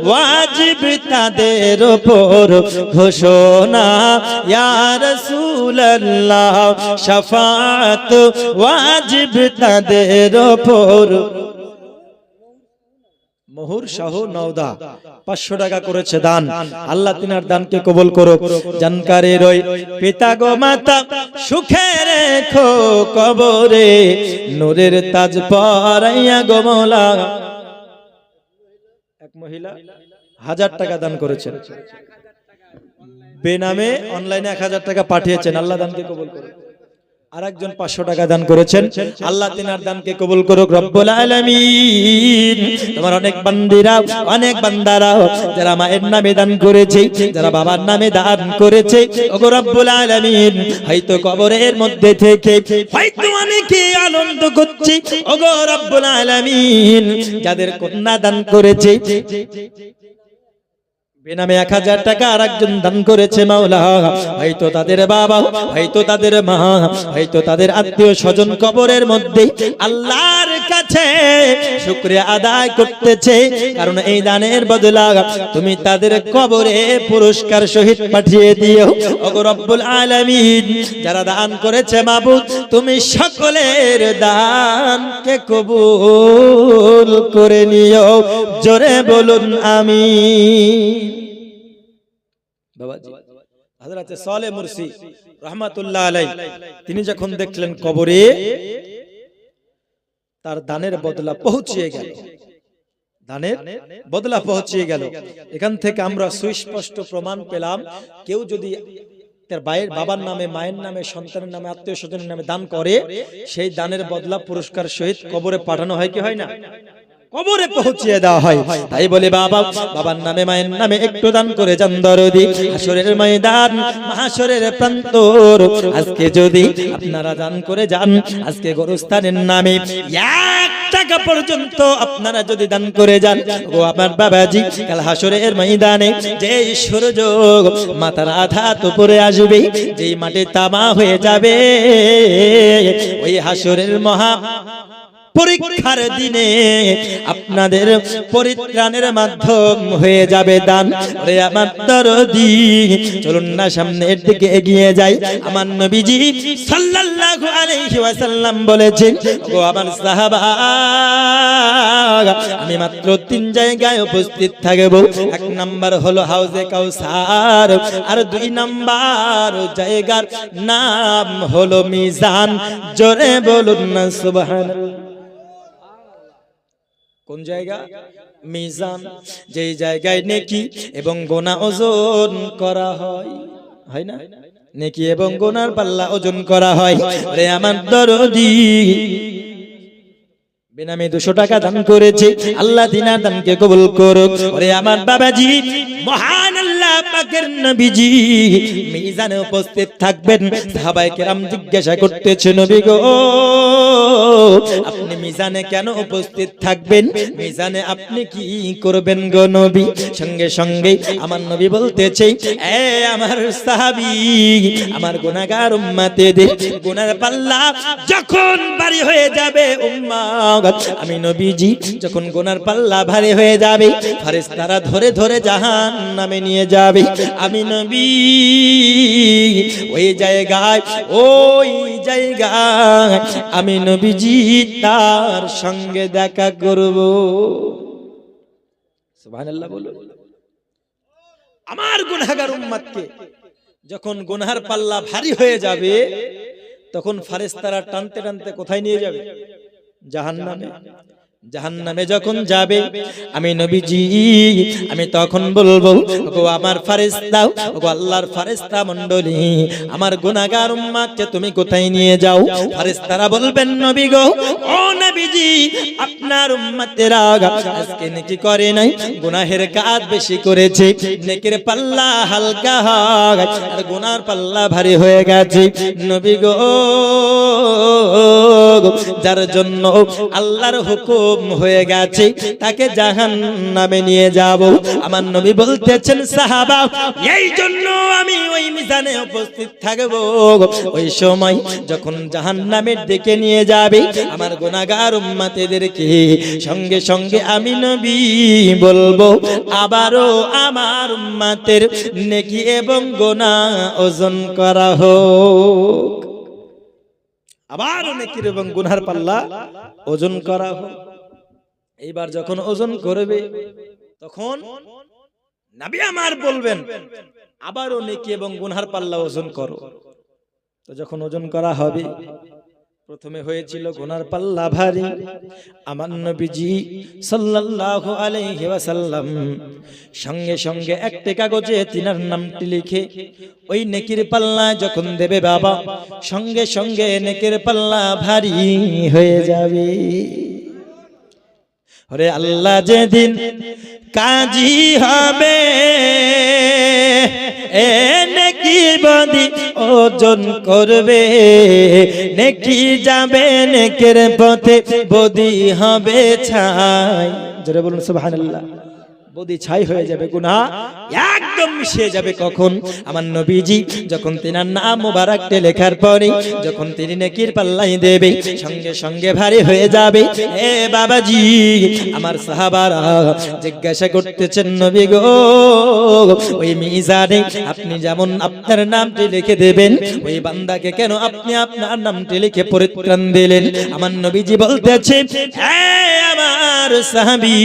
ওয়াজিব তাদের উপর ঘোষণা ইয়া রাসূলুল্লাহ। শাফাত ওয়াজিব তাদের উপর। মোহর শাহ নওদা 500 টাকা করেছে দান। আল্লাহ তিনার দানকে কবুল করুক। জানকারী রই পিতা গো মাতা সুখে রেখো কবরে, নূরের তাজ পরাইয়া গো মওলা। এক মহিলা 1000 টাকা দান করেছেন, বেনামে অনলাইনে 1000 টাকা পাঠিয়েছেন। আল্লাহ দানকে কবুল করুক। আরেকজন 500 টাকা দান করেছেন, আল্লাহ তিনার দানকে কবুল করুক রব্বুল আলামিন। তোমার অনেক বান্দিরা অনেক বান্দারা যারা মায়ের নামে দান করেছে, যারা বাবার নামে দান করেছে, ওগো রব্বুল আলামিন হয়তো কবরের মধ্যে থেকে হয়তো অনেকে আনন্দ করছে, ওগো রব্বুল আলামিন যাদের কন্যা দান করেছে বেনামে 1000 টাকা আরেকজন দান করেছে মাওলা, হয়তো তাদের বাবা, হয়তো তাদের মা, হয়তো তাদের আত্মীয় স্বজন কবরের মধ্যে আল্লাহর কাছে শুকরিয়া আদায় করতেছে, কারণ এই দানের বদলা তুমি তাদের কবরে পুরস্কার সহিত পাঠিয়ে দিও। ওগো রব্বুল আলামিন যারা দান করেছে মাবুদ তুমি সকলের দানকে কবুল করে নিও। জোরে বলুন আমিন। বাবাজি হযরত সালেহ মুরসি রাহমাতুল্লাহ আলাইহি তিনি যখন দেখলেন কবরে তার দানের বদলা পৌঁছিয়ে গেল, দানের বদলা পৌঁছিয়ে গেল। এখান থেকে আমরা সুস্পষ্ট প্রমাণ পেলাম, কেউ যদি তার বাবার নামে, মায়ের নামে, সন্তানের নামে, আত্মীয় স্বজনের নামে দান করে, সেই দানের বদলা পুরস্কার সহিত কবরে পাঠানো হয় কি হয় না? কবরে পৌঁছিয়ে দেওয়া হয়। তাই বলে বাবার নামে মায়ের নামে একটু দান করে যান দরদি। হাসরের ময়দান মাহশরের প্রান্তর আজকে যদি আপনারা দান করে যান, আজকে গোরস্থানের নামে 1 টাকা পর্যন্ত আপনারা যদি দান করে যান, ও আমার বাবাজি, কাল হাসরের ময়দানে যে সূর্য মাথার আঘাত উপরে আসবে, যেই মাটি তামা হয়ে যাবে, ওই হাসরের মহা পরীক্ষার দিনে আপনাদের পরিত্রাণের মাধ্যম হয়ে যাবে দান। ওরে আমার দরদি, চলুন না সামনের দিকে এগিয়ে যাই। আমার নবীজি সাল্লাল্লাহু আলাইহি ওয়াসাল্লাম বলেছেন, ও আমার সাহাবা, আমি মাত্র 3 জায়গায় উপস্থিত থাকব। 1 নাম্বার হলো হাউজে কাউসার, আর 2 নাম্বার জায়গার নাম হলো মিজান। জোরে বলুন না সুবহানাল্লাহ। কোন জায়গা? মিজান, যেই জায়গায় নেকি এবং গুনাহ ওজন করা হয়, হয় না? নেকি এবং গুনার পাল্লা ওজন করা হয়। আরে আমার দরদি, বেনামে 200 টাকা দান করেছে, আল্লাহ দিনার দানকে কবুল করুক। ওরে আমার বাবাজি, মহান আল্লাহ পাকের নবীজি মিজানে উপস্থিত থাকবেন। সাহাবায়ে কেরাম জিজ্ঞাসা করতেছে, নবী গো, আপনি মিজানে কেন উপস্থিত থাকবেন? মিজানে আপনি কি করবেন গো নবী? সঙ্গে সঙ্গে আমার নবী বলতেছে, এ আমার সাহাবী, আমার গুনাহগার উম্মতেদের গুনার পাল্লা যখন ভারী হয়ে যাবে উম্মত, আমি নবীজি যখন গুনার পাল্লা ভারী হয়ে যাবে, ফেরেশতারা ধরে ধরে জাহান্নামে নিয়ে যাবে, আমি নবী ওই জায়গায় আমি নবীজি তার সঙ্গে দেখা করব। সুবহানাল্লাহ বলুন। আমার গুনাহগার উম্মতকে যখন গুনাহের পাল্লা ভারী হয়ে যাবে, তখন ফেরেশতারা টানতে টানতে কোথায় নিয়ে যাবে? জাহান্নামে। জাহান্নামে যখন যাবে, আমি নবীজি আমি তখন বলবো, ওগো আমার ফেরেশতা, ওগো আল্লাহর ফেরেশতা মণ্ডলী, আমার গুনাহগার উম্মতকে তুমি কোথায় নিয়ে যাও? ফেরেশতারা বলবেন, নবী গো, ও নবীজি, আপনার উম্মতেরা আজকে নেকি করে নাই, গুনাহের কাজ বেশি করেছে, নেকির পাল্লা হালকা হয় আর গুনার পাল্লা ভারী হয়ে গেছে। নবী গো, যার জন্য আল্লাহর হুকুম হয়ে গেছে তাকে জাহান্নামে নিয়ে যাব। আমার নবী বলতেছেন, সাহাবা, এই জন্য আমি ওই মিজানে উপস্থিত থাকব। ওই সময় যখন জাহান্নামের দিকে নিয়ে যাবে আমার গুনাহগার উম্মতদেরকে, সঙ্গে সঙ্গে আমি নবী বলবো, আবারও আমার উম্মতের নেকি এবং গুনাহ ওজন করা হোক। আবার নেকির এবং গুনার পাল্লা ওজন করা হোক। এইবার যখন ওজন করবে, তখন নবী আমার বলবেন, আবারও নেকি এবং গুনার পাল্লা ওজন করো। তো যখন ওজন করা হবে, প্রথমে হয়েছিল গুনার পাল্লা ভারী, আমার নবীজি সাল্লাল্লাহু আলাইহি ওয়াসাল্লাম সঙ্গে সঙ্গে একটা কাগজে তিনার নামটি লিখে ওই নেকির পাল্লা যখন দেবে বাবা, সঙ্গে সঙ্গে নেকির পাল্লা ভারী হয়ে যাবে। ওরে আল্লাহ যেদিন কাজী হবে, এ নেকি বদি ওজন করবে, নেকি যাবে নেকের পথে, বদি হবে ছাই। জোরে বলুন সুবহানাল্লাহ। বদি ছাই হয়ে যাবে, গুনাহ একদম মিশে যাবে। কখন? আমার নবীজি যখন তিনার নাম মুবারকতে লেখার পরে যখন তিনি নেকির পাল্লাই দেবে, সঙ্গে সঙ্গে ভারী হয়ে যাবে। এ বাবাজি, আমার সাহাবারা জিজ্ঞাসা করতেছেন, নবী গো, ওই মিজানে আপনি যেমন আপনার নামটি লিখে দেবেন, ওই বান্দাকে কেন আপনি আপনার নামটি লিখে পরিত্রাণ দিলেন? আমার নবীজি বলতেছে, আমার সাহাবী,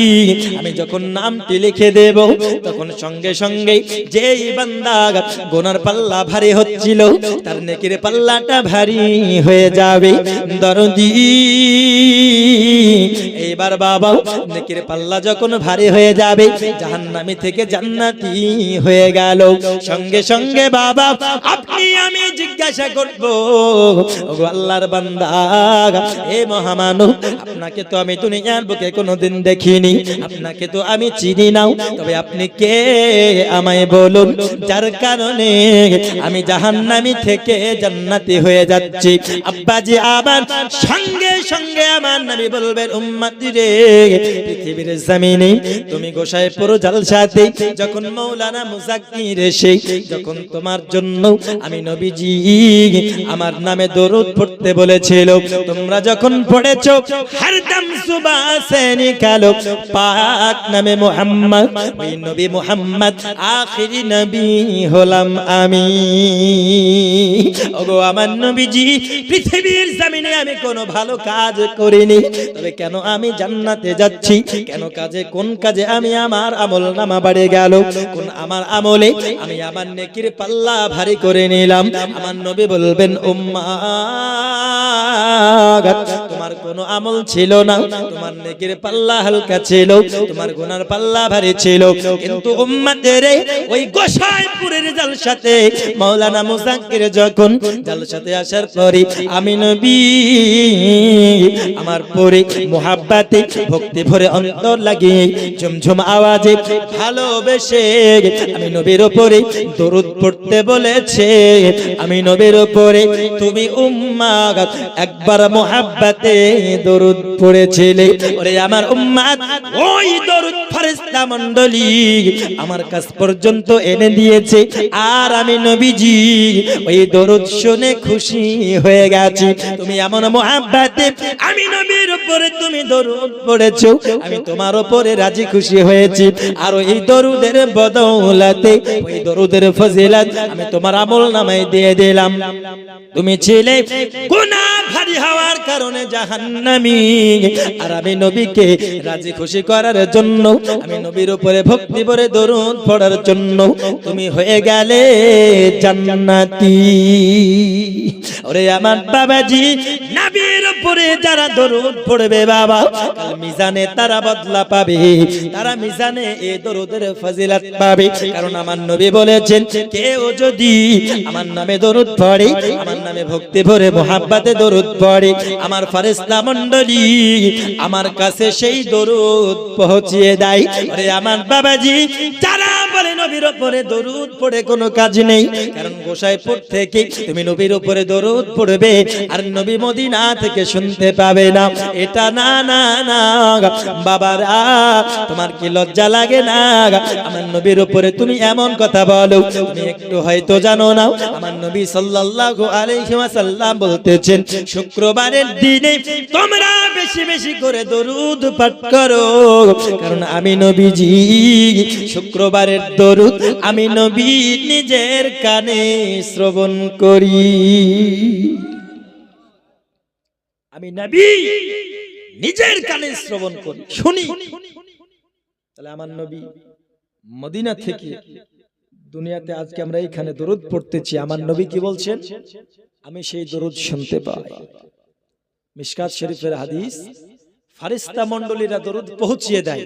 আমি যখন নামটি লিখে দেব, তখন সঙ্গে সঙ্গে যেই বান্দা গুনার পাল্লা ভারী হচ্ছিল তার নেকির পাল্লাটা ভারী হয়ে যাবে। দরদি এবার বাবা নেকির পাল্লা যখন ভারী হয়ে যাবে, জাহান্নামী থেকে জান্নাতি হয়ে গেল। সঙ্গে সঙ্গে বাবা আপনি আমি জিজ্ঞাসা করব, ওগো আল্লাহর বান্দা, এ মহামানব, আপনাকে তো আমি দুনিয়ার বুকে কোনোদিন দেখিনি, আপনাকে তো আমি চিনি না, তবে আপনি কে আমায় বলুন, যার কারণে আমি জাহান্নামী থেকে জান্নাতি হয়ে যাচ্ছি। আব্বাজি আবার সঙ্গে সঙ্গে আমার নবী বলবেন, উম্মতি রে, পৃথিবীর জমিনে তুমি গোসাইপুর জালসাতে যখন মাওলানা মুজাক্কির এসে যখন তোমার জন্য আমি নবীজি আমার নামে দরুদ পড়তে বলেছিল, তোমরা যখন পড়েছো হরদম সুবাসে নিকালো পাক নামে মুহাম্মদ, ওই নবী মুহাম্মদ আখিরি নবী হলাম আমি। ওগো আমার নবীজি, পৃথিবীর জমিনে আমি কোনো ভালো কাজ করিনি, তবে কেন আমি জান্নাতে যাচ্ছি, কেন কাজে কোন কাজে আমি আমার আমল নামা বাড়ে গেল, কোন আমার আমলে আমি আমার নেকির পাল্লা ভারী করে নিলাম। আমার নবী বলবেন, উম্মাহ, তোমার কোনো আমল ছিল না, তোমার নেকির পাল্লা হালকা ছিল, তোমার গুনার পাল্লা ভারী ছিল, কিন্তু উম্মতের ওই গোসাইপুরের জালসাতে মাওলানা মুজাক্কির যখন জালসাতে আসার পরে আমি নবী আমার পরে মুহাব্বতে ভক্তি ভরে অন্তর লাগিয়ে ঝুমঝুম আওয়াজে ভালোবেসে আমি নবীর উপরে দরুদ পড়তে বলেছে। আমি নবীর উপরে তুমি উম্মাহ একবার মুহাব্বতে দরুদ পড়েছিলে, ওরে আমার উম্মাত, ওই দরুদ ফেরেশতা মণ্ডলী আমার কাছ পর্যন্ত এনে দিয়েছে, আর আমি নবীজি ওই দরুদ শুনে খুশি হয়ে গেছি। তুমি এমন মুহাব্বতে আমি নবীর উপরে তুমি দরুদ পড়েছো, আমি তোমার উপরে রাজি খুশি হয়েছি, আর ওই দরুদের বদৌলতে ওই দরুদের ফজিলত আমি তোমার আমল নামায় দিয়ে দিলাম। তুমি ছিলে গুনাহ ভারী হওয়ার কারণে জাহান্নামী, আর আমি নবীকে রাজি খুশি করার জন্য, আমি নবীর উপরে ভক্তি ভরে দরুদ পড়ার জন্য তুমি হয়ে গেলে জান্নাতি। ওরে আমার বাবাজি, নবীর উপরে যারা দরুদ পড়বে বাবা, কাল মিজানে তারা বদলা পাবে, তারা মিজানে এই দরুদের ফজিলত পাবে। কারণ আমার নবী বলেছেন, কেউ যদি আমার নামে দরুদ পড়ে, আমার নামে ভক্তি ভরে মুহাব্বতে দরুদ পড়ে, আমার ফেরেশতা মণ্ডলী আমার কাছে সেই দরুদ পৌঁছিয়ে দেয়। আরে আমার বাবাজি, যারা বলে নবীর উপরে দরুদ পড়ে কোনো কাজ নেই, কারণ গোসাইপুর থেকে তুমি নবীর উপরে দরুদ পড়বে আর নবী মদিনা থেকে শুনতে পাবে না, এটা না না না বাবারা, তোমার কি লজ্জা লাগে না? আমার নবীর উপরে তুমি এমন কথা বলো, তুমি একটু হয়তো জানো না, আমার নবী সাল্লাল্লাহু আলাইহি ওয়াসাল্লাম বলতেছেন, শুক্রবারের দিনে তোমরা বেশি বেশি করে দরুদ পাঠ করো, কারণ আমি নবীজি শুক্রবারের দরুদ আমি নবী নিজের কানে শ্রবণ করি। আমি নবী নিজের কানে শ্রবণ করি, শুনি। তাহলে আমার নবী মদিনা থেকে দুনিয়াতে আজকে আমরা এখানে দরুদ পড়তেছি, আমার নবী কি বলছেন? আমি সেই দরুদ শুনতে পাই। মিশকাত শরীফের হাদিস, ফেরেশতা মণ্ডলীরা দরুদ পৌঁছিয়ে দেয়।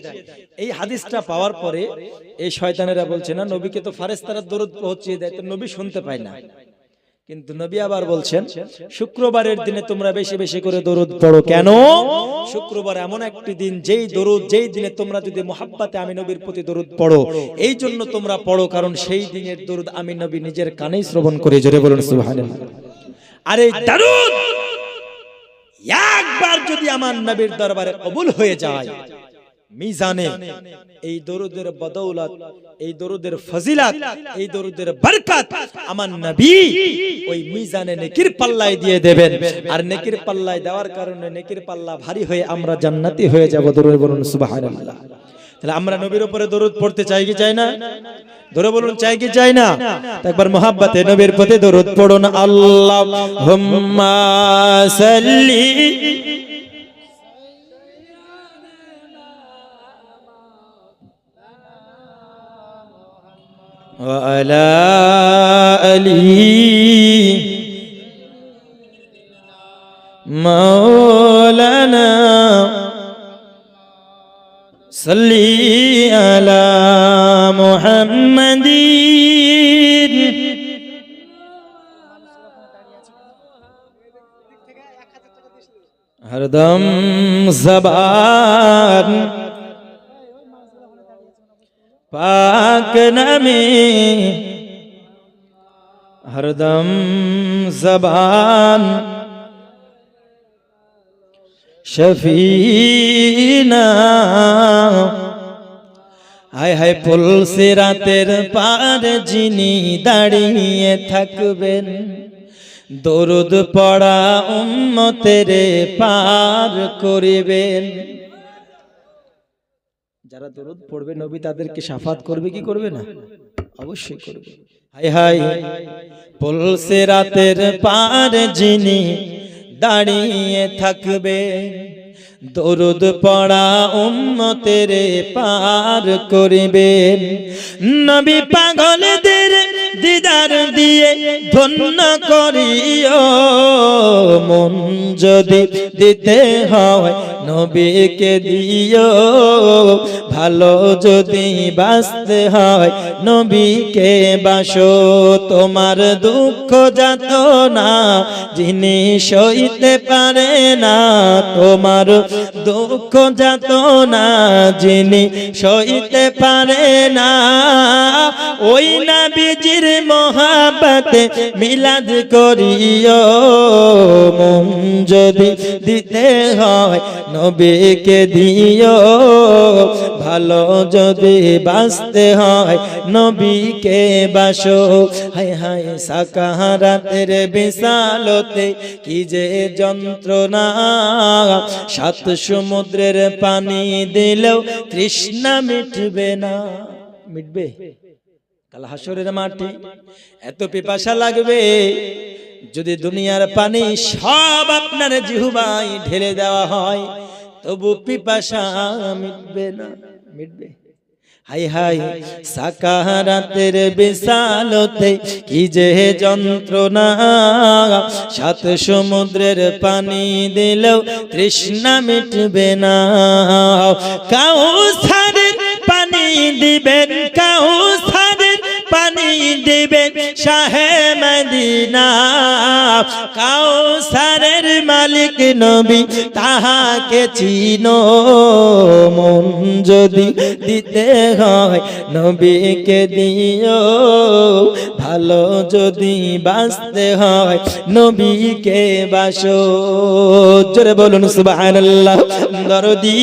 এই হাদিসটা পাওয়ার পরে এই শয়তানেরা বলছে, না নবীকে তো ফেরেশতারা দরুদ পৌঁছিয়ে দেয়, তো নবী শুনতে পায় না। কিন্তু নবী আবার বলছেন, শুক্রবারের দিনে তোমরা বেশি বেশি করে দরুদ পড়ো। কেন? শুক্রবার এমন একটি দিন, যেই দরুদ, যেই দিনে তোমরা যদি মুহাব্বতে আমি নবীর প্রতি দরুদ পড়ো, এই জন্য তোমরা পড়ো, কারণ সেই দিনের দরুদ আমি নবী নিজের কানেই শ্রবণ করে। জোরে বলুন সুবহানাল্লাহ। আর এই দরুদ একবার যদি আমার নবীর দরবারে কবুল হয়ে যায়, মিজানে এই দরুদের বদৌলত, এই দরুদের ফজিলত, এই দরুদের বরকত আমার নবী ওই মিজানে নেকির পাল্লায় দিয়ে দেবেন, আর নেকির পাল্লায় দেওয়ার কারণে নেকির পাল্লা ভারী হয়ে আমরা জান্নাতি হয়ে যাব। দরুদ বলুন সুবহানাল্লাহ। তাহলে আমরা নবীর উপরে দরুদ পড়তে চাই কি চাই না? ধরে বলুন, চাই কি চাই না? একবার মুহাব্বতে নবীর প্রতি দরুদ পড়ুন। আল্লাহুম্মা সাল্লি وعلى آله مولانا صل على محمد हरदम ज़बान पाक नमी हरदम ज़बान शफीना हाय हाय पुल सिरातेर पार जिनी दाड़िये থাকবেন দরুদ পড়া উম্মতেরে পার করিবেন। যারা দরুদ পড়বে নবী তাদেরকে শাফাত করবে কি করবে না? অবশ্যই করবে। হায় হায় পুল সিরাতের পার যিনি দাঁড়িয়ে থাকবে দরুদ পড়া উম্মতেরে পার করিবেন। নবী পাগলদের দিদার দিয়ে ধন্য করিও মন যদি দিতে হয় নবীকে দিও ভালো যদি বাঁচতে হয় নবীকে বাসো। তোমার দুঃখ যাতনা যিনি সইতে পারে না তোমার দুঃখ যাতনা যিনি সইতে পারে না ওই নবীজির মহাব্বতে মিলাদ করিও মন যদি দিতে হয় নবীকে দিও ভালো যদি বাঁচতে হয় নবীকে বাসো। হায় হায় সাকারাতের বিশালতে কি যে যন্ত্রণা সাত সমুদ্রের পানি দিলেও তৃষ্ণা মিটবে না। মিটবে? কাল হাসরের মাটি এত পিপাসা লাগবে যদি দুনিয়ার পানি সব আপনার জিহ্বায় ঢেলে দেওয়া হয় তবু পিপাসা মিটবে না। মিটবে? হায় হায় সাকারাতের বিশালতে কি যে যন্ত্রণা সাত সমুদ্রের পানি দিলেও তৃষ্ণা মিটবে না। কাউসারের পানি দিবেন কাউসারের পানি দিবেন শাহে মদিনা কাউসারের মালিক নবী তাহাকে চিনো মন যদি দিতে হয় নবীকে দিও ভালো যদি বাঁচতে হয় নবীকে বাসো। জোরে বলুন সুবহানাল্লাহ। দরদি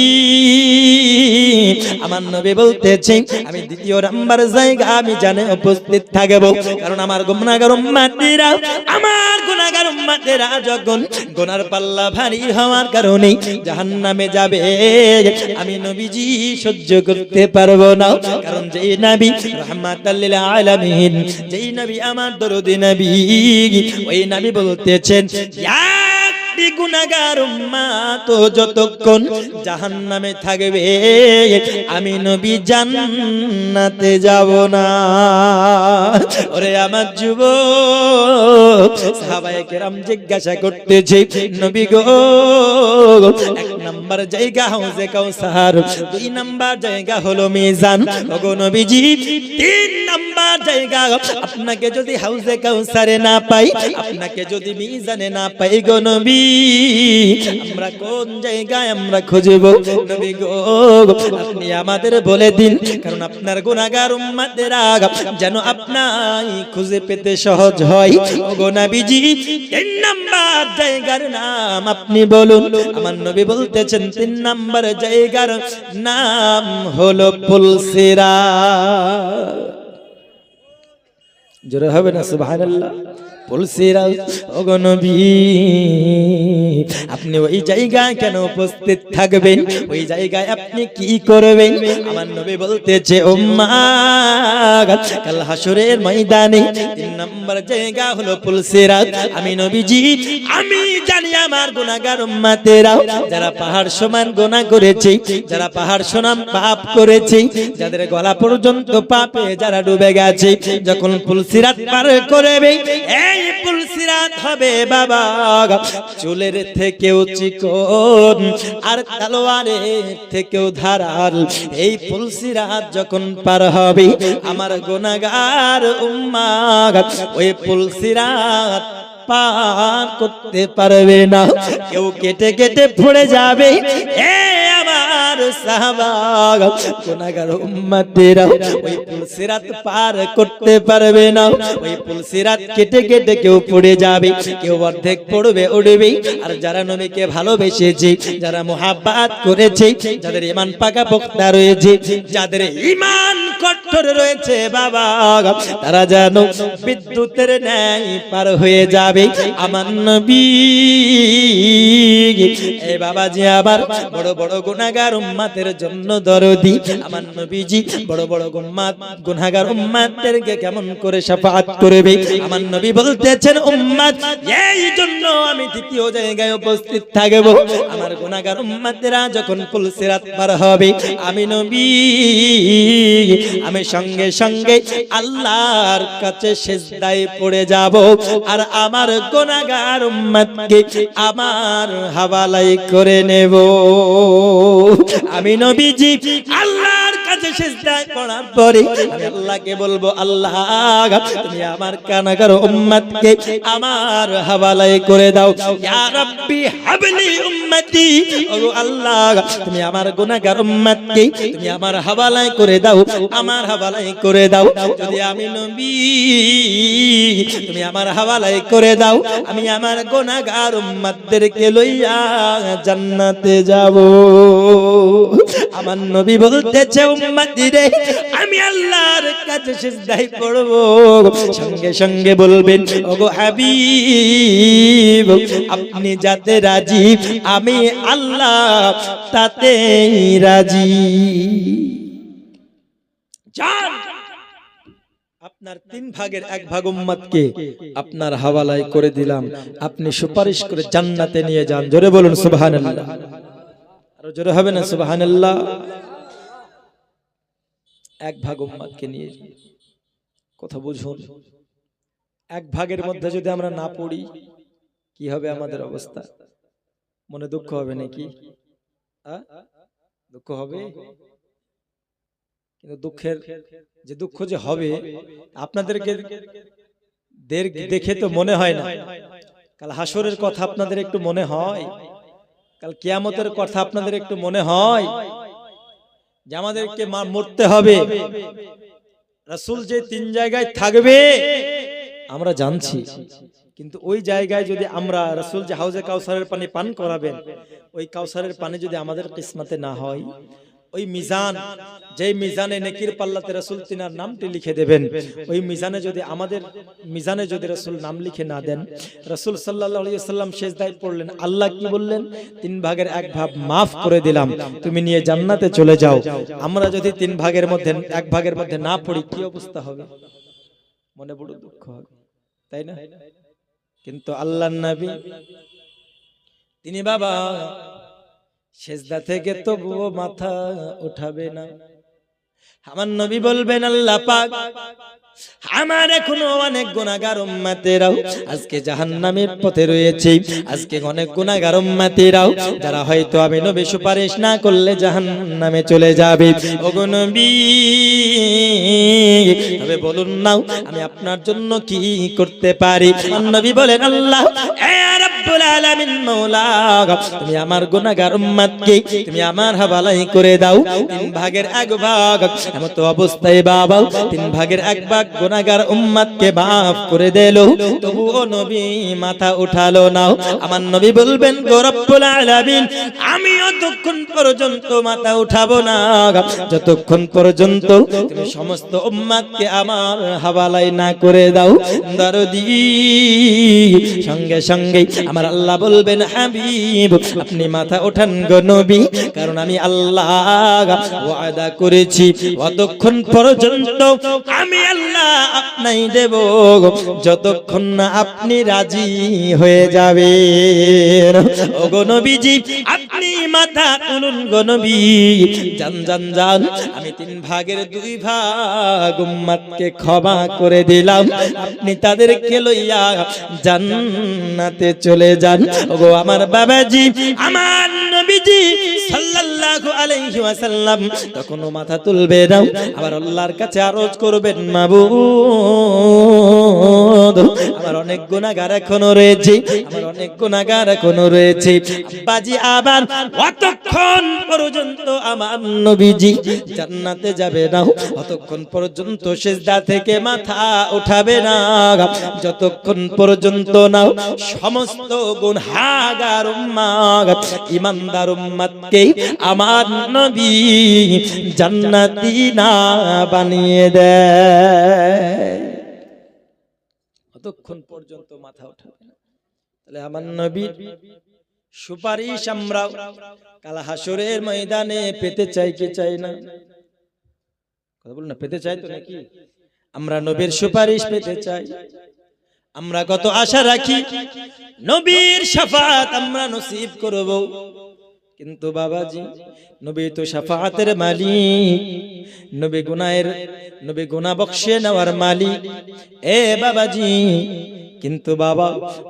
আমার নবী বলতেছে আমি দ্বিতীয় নাম্বার জায়গা আমি জানে উপস্থিত থাকব কারণ আমার গুনাহগার উম্মতেরা যখন গুনার পাল্লা ভারী হওয়ার কারণে জাহান্নামে যাবে আমি নবীজি সহ্য করতে পারবো না। কারণ যেই নবী রাহমাতাল লিল আলামিন যেই নবী আমার দরদি নবী ওই নবী বলতেছেন গুনাহগার উম্মত যতক্ষণ জাহান্নামে থাকবে আমি নবী জান্নাতে যাব না। ওরে আমার যুবক সাহাবায়ে কেরাম জিজ্ঞাসা করতেছে নবী গো এক নাম্বার জায়গা হাউজে কাউসার দুই নাম্বার জায়গা হলো মিজান ওগো নবীজি তিন নাম্বার জায়গা আপনাকে যদি হাউজে কাউসারে না পাই আপনাকে যদি মিজানে না পাই গো নবী আমরা কোন জায়গায় আমরা খুঁজব নবী গো আপনি আমাদের বলে দিন কারণ আপনার গুনাহগার উম্মতেরা যেন আপনাই খুঁজে পেতে সহজ হয়। ওগো নবীজি তিন নাম্বার জায়গার নাম আপনি বলুন। আমার নবী বলতেছেন তিন নাম্বার জায়গার নাম হলো পুলসিরাত। জোরে হবে না সুবহানাল্লাহ। পুলসিরাত ওগো নবী আপনি ওই জায়গায় কেন উপস্থিত থাকবেন ওই জায়গায় আপনি কি করবেন আমার নবী বলতেছে উম্মাত কাল হাসরের ময়দানে 3 নম্বর জায়গা হলো পুলসিরাত আমি নবীজি আমি জানি আমার গুনাহগার উম্মতেরা যারা পাহাড় সমান গুনাহ করেছে যারা পাহাড় সমান পাপ করেছে যাদের গলা পর্যন্ত পাপে যারা ডুবে গেছে যখন পুলসিরাত পার করবে এই পুলসিরাত হবে বাবা চুলের থেকেও চিকন আর তলোয়ারের থেকেও ধারাল এই পুলসিরাত যখন পার হবে আমার গুনাহগার উম্মাত ওই পুলসিরাত পার করতে পারবে না কেউ কেটে কেটে পড়ে যাবে এ আমার সাহাবা গুনাহগার উম্মতেরা ওই পুলসিরাত পার করতে পারবে না ওই পুলসিরাত কেটে কেটে কেউ পড়ে যাবে কেউ অর্ধেক পড়বে উঠবে আর যারা নবীকে ভালোবেসেছে যারা মুহাব্বত করেছে যাদের ঈমান পাকাপোক্তা রয়েছে যাদের ঈমান কঠোর রয়েছে বাবা তারা যেন বিদ্যুতের ন্যায় পার হয়ে যাবে আমার নবী এ বাবাজি আবার বড় বড় গুনাহগার উম্মতের জন্য দরদি আমার নবীজি বড় বড় গুনাহগার উম্মতদেরকে কেমন করে শাফাআত করবে আমার নবী বলতেছেন উম্মত এই জন্য আমি দ্বিতীয় জায়গায় উপস্থিত থাকব আমার গুনাহগার উম্মতেরা যখন পুলসিরাত পার হবে আমি নবী আমি সঙ্গে সঙ্গে আল্লাহর কাছে সিজদায় পড়ে যাব আর আমার গুনাহগার উম্মতকে আমার হাওয়ালায় করে নেব আমি নবীজি আল্লাহর কাছে সিজদায় পড়ার পরে আমি আল্লাহকে বলবো আল্লাহ তুমি আমার গুনাহগার উম্মতকে আমার হাওয়ালায় করে দাও ইয়া রাব্বি হাবলি উম্মতি ও আল্লাহ তুমি আমার গুনাহগার উম্মতকে তুমি আমার হাওয়ালায় করে দাও আমার হাওয়ালায় করে দাও যদি আমি নবী তুমি আমার হাওয়ালায় করে দাও আমি আমার গুনাহগার উম্মতদেরকে লইয়া জান্নাতে যাব আমার নবী বলতেছে উম্মতিরে আমি আল্লাহর কাছে সিজদায় পড়ব সঙ্গে সঙ্গে বলবেন ওগো হাবিব আপনি যাতে রাজি আমি আল্লাহ তাতেই রাজি জান আপনার 3 ভাগের 1 ভাগ উম্মতকে আপনার হাওয়ালায় করে দিলাম আপনি সুপারিশ করে জান্নাতে নিয়ে যান জোরে বলুন সুবহানাল্লাহ আর জোরে হবে না সুবহানাল্লাহ 1 ভাগ উম্মতকে নিয়ে কথা বুঝুন 1 ভাগের মধ্যে যদি আমরা না পড়ি কি হবে আমাদের অবস্থা মনে দুঃখ হবে নাকি দুঃখ হবে কিন্তু দুঃখের যে দুঃখ যে হবে আপনাদেরকে দেখে তো মনে হয় না কাল হাসরের কথা আপনাদের একটু মনে হয় কাল কিয়ামতের কথা আপনাদের একটু মনে হয় যে আমাদেরকে মরতে হবে রাসূল যে 3 জায়গায় থাকবে আমরা জানছি কিন্তু ওই জায়গায় যদি আমরা রাসূল যে হাউজে কাউসারের পানি পান করাবেন ওই কাউসারের পানি যদি আমাদের কিসমতে না হয় ওই মিজান যেই মিজানে নেকির পাল্লাতে রাসূল তিনার নামটি লিখে দেবেন ওই মিজানে যদি আমাদের মিজানে যদি রাসূল নাম লিখে না দেন রাসূল সাল্লাল্লাহু আলাইহি ওয়াসাল্লাম সিজদায় পড়লেন আল্লাহ কি বললেন 3 ভাগের 1 ভাগ maaf করে দিলাম তুমি নিয়ে জান্নাতে চলে যাও আমরা যদি 3 ভাগের মধ্যে 1 ভাগের মধ্যে না পড়ি কি অবস্থা হবে মনে বড় দুঃখ হবে তাই না কিন্তু আল্লাহর নবী তিনি বাবা সিজদা থেকে তবুও মাথা উঠাবে না আমার নবী বলবেন আল্লাহ পাক আমার এখনো অনেক গুনাহগার উম্মতেরাও আজকে জাহান্নামের পথে রয়েছে আজকে অনেক গুনাহগার উম্মতেরাও যারা হয়তো আমি নবী সুপারিশ না করলে জাহান্নামে চলে যাবে ওগো নবী তবে বলুন না আমি আপনার জন্য কি করতে পারি নবী বলেন আল্লাহ এ রাব্বুল আলামিন মাওলা তুমি আমার গুনাহগার উম্মতকে তুমি আমার হাওয়ালাই করে দাও। 3 ভাগের 1 ভাগ এমত অবস্থায় বাবা 3 ভাগের 1 ভাগ গুনাহগার উম্মতকে maaf করে দিল, তবুও নবী মাথা উঠালো না। আমার নবী বলবেন গো রব্বুল আলামিন আমি যতক্ষণ পর্যন্ত মাথা উঠাবো না যতক্ষণ পর্যন্ত তুমি সমস্ত উম্মতকে আমার হাওয়ালায় না করে দাও। দরদি সঙ্গে সঙ্গে আমার আল্লাহ বলবেন হাবিব আপনি মাথা ওঠান গো নবী, কারণ আমি আল্লাহ ওয়াদা করেছি ততক্ষণ পর্যন্ত আমি আল্লাহ আপনাই দেব যতক্ষণ না আপনি রাজি হয়ে যাবেন। ও গো নবীজি আপনি মাথা তুলুন গো নবী, জান জান জান আমি 3 ভাগের 2 ভাগ উম্মতকে ক্ষমা করে দিলাম, আপনি তাদেরকে লইয়া জান্নাতে চলে যান। ওগো আমার বাবাজি আমার নবীজি সাল্লাল্লাহু আলাইহি ওয়াসাল্লাম তখনও মাথা তুলবে না, আবার আল্লাহর কাছে আরজ করবেন মাবুদ আমার অনেক গুনাহগার এখনো রয়েছে, আমার অনেক গুনাহগার এখনো রয়েছে। বাজি আবার কতক্ষণ পর্যন্ত আমার নবীজি জান্নাতে যাবে না ততক্ষণ পর্যন্ত সিজদা থেকে মাথা উঠাবে না যতক্ষণ পর্যন্ত না সমস্ত গুনাহগার উম্মত ঈমানদার উম্মতকে আমার নবী জান্নাতি না বানিয়ে দেয়, ততক্ষণ পর্যন্ত মাথা উঠাবে না। তাহলে আমার নবীর সুপারিশ আমরা কাল হাসরের ময়দানে পেতে চাই কি চাই না? কথা বলুন না, পেতে চাই তো নাকি? আমরা নবীর সুপারিশ পেতে চাই, আমরা কত আশা রাখি নবীর শাফাত আমরা নসিব করব, কিন্তু বাবাজি নবী তো শাফাতের মালিক, নবী গুনাহ বখশে নেওয়ার মালিক। এ বাবাজি কিন্তু বাবা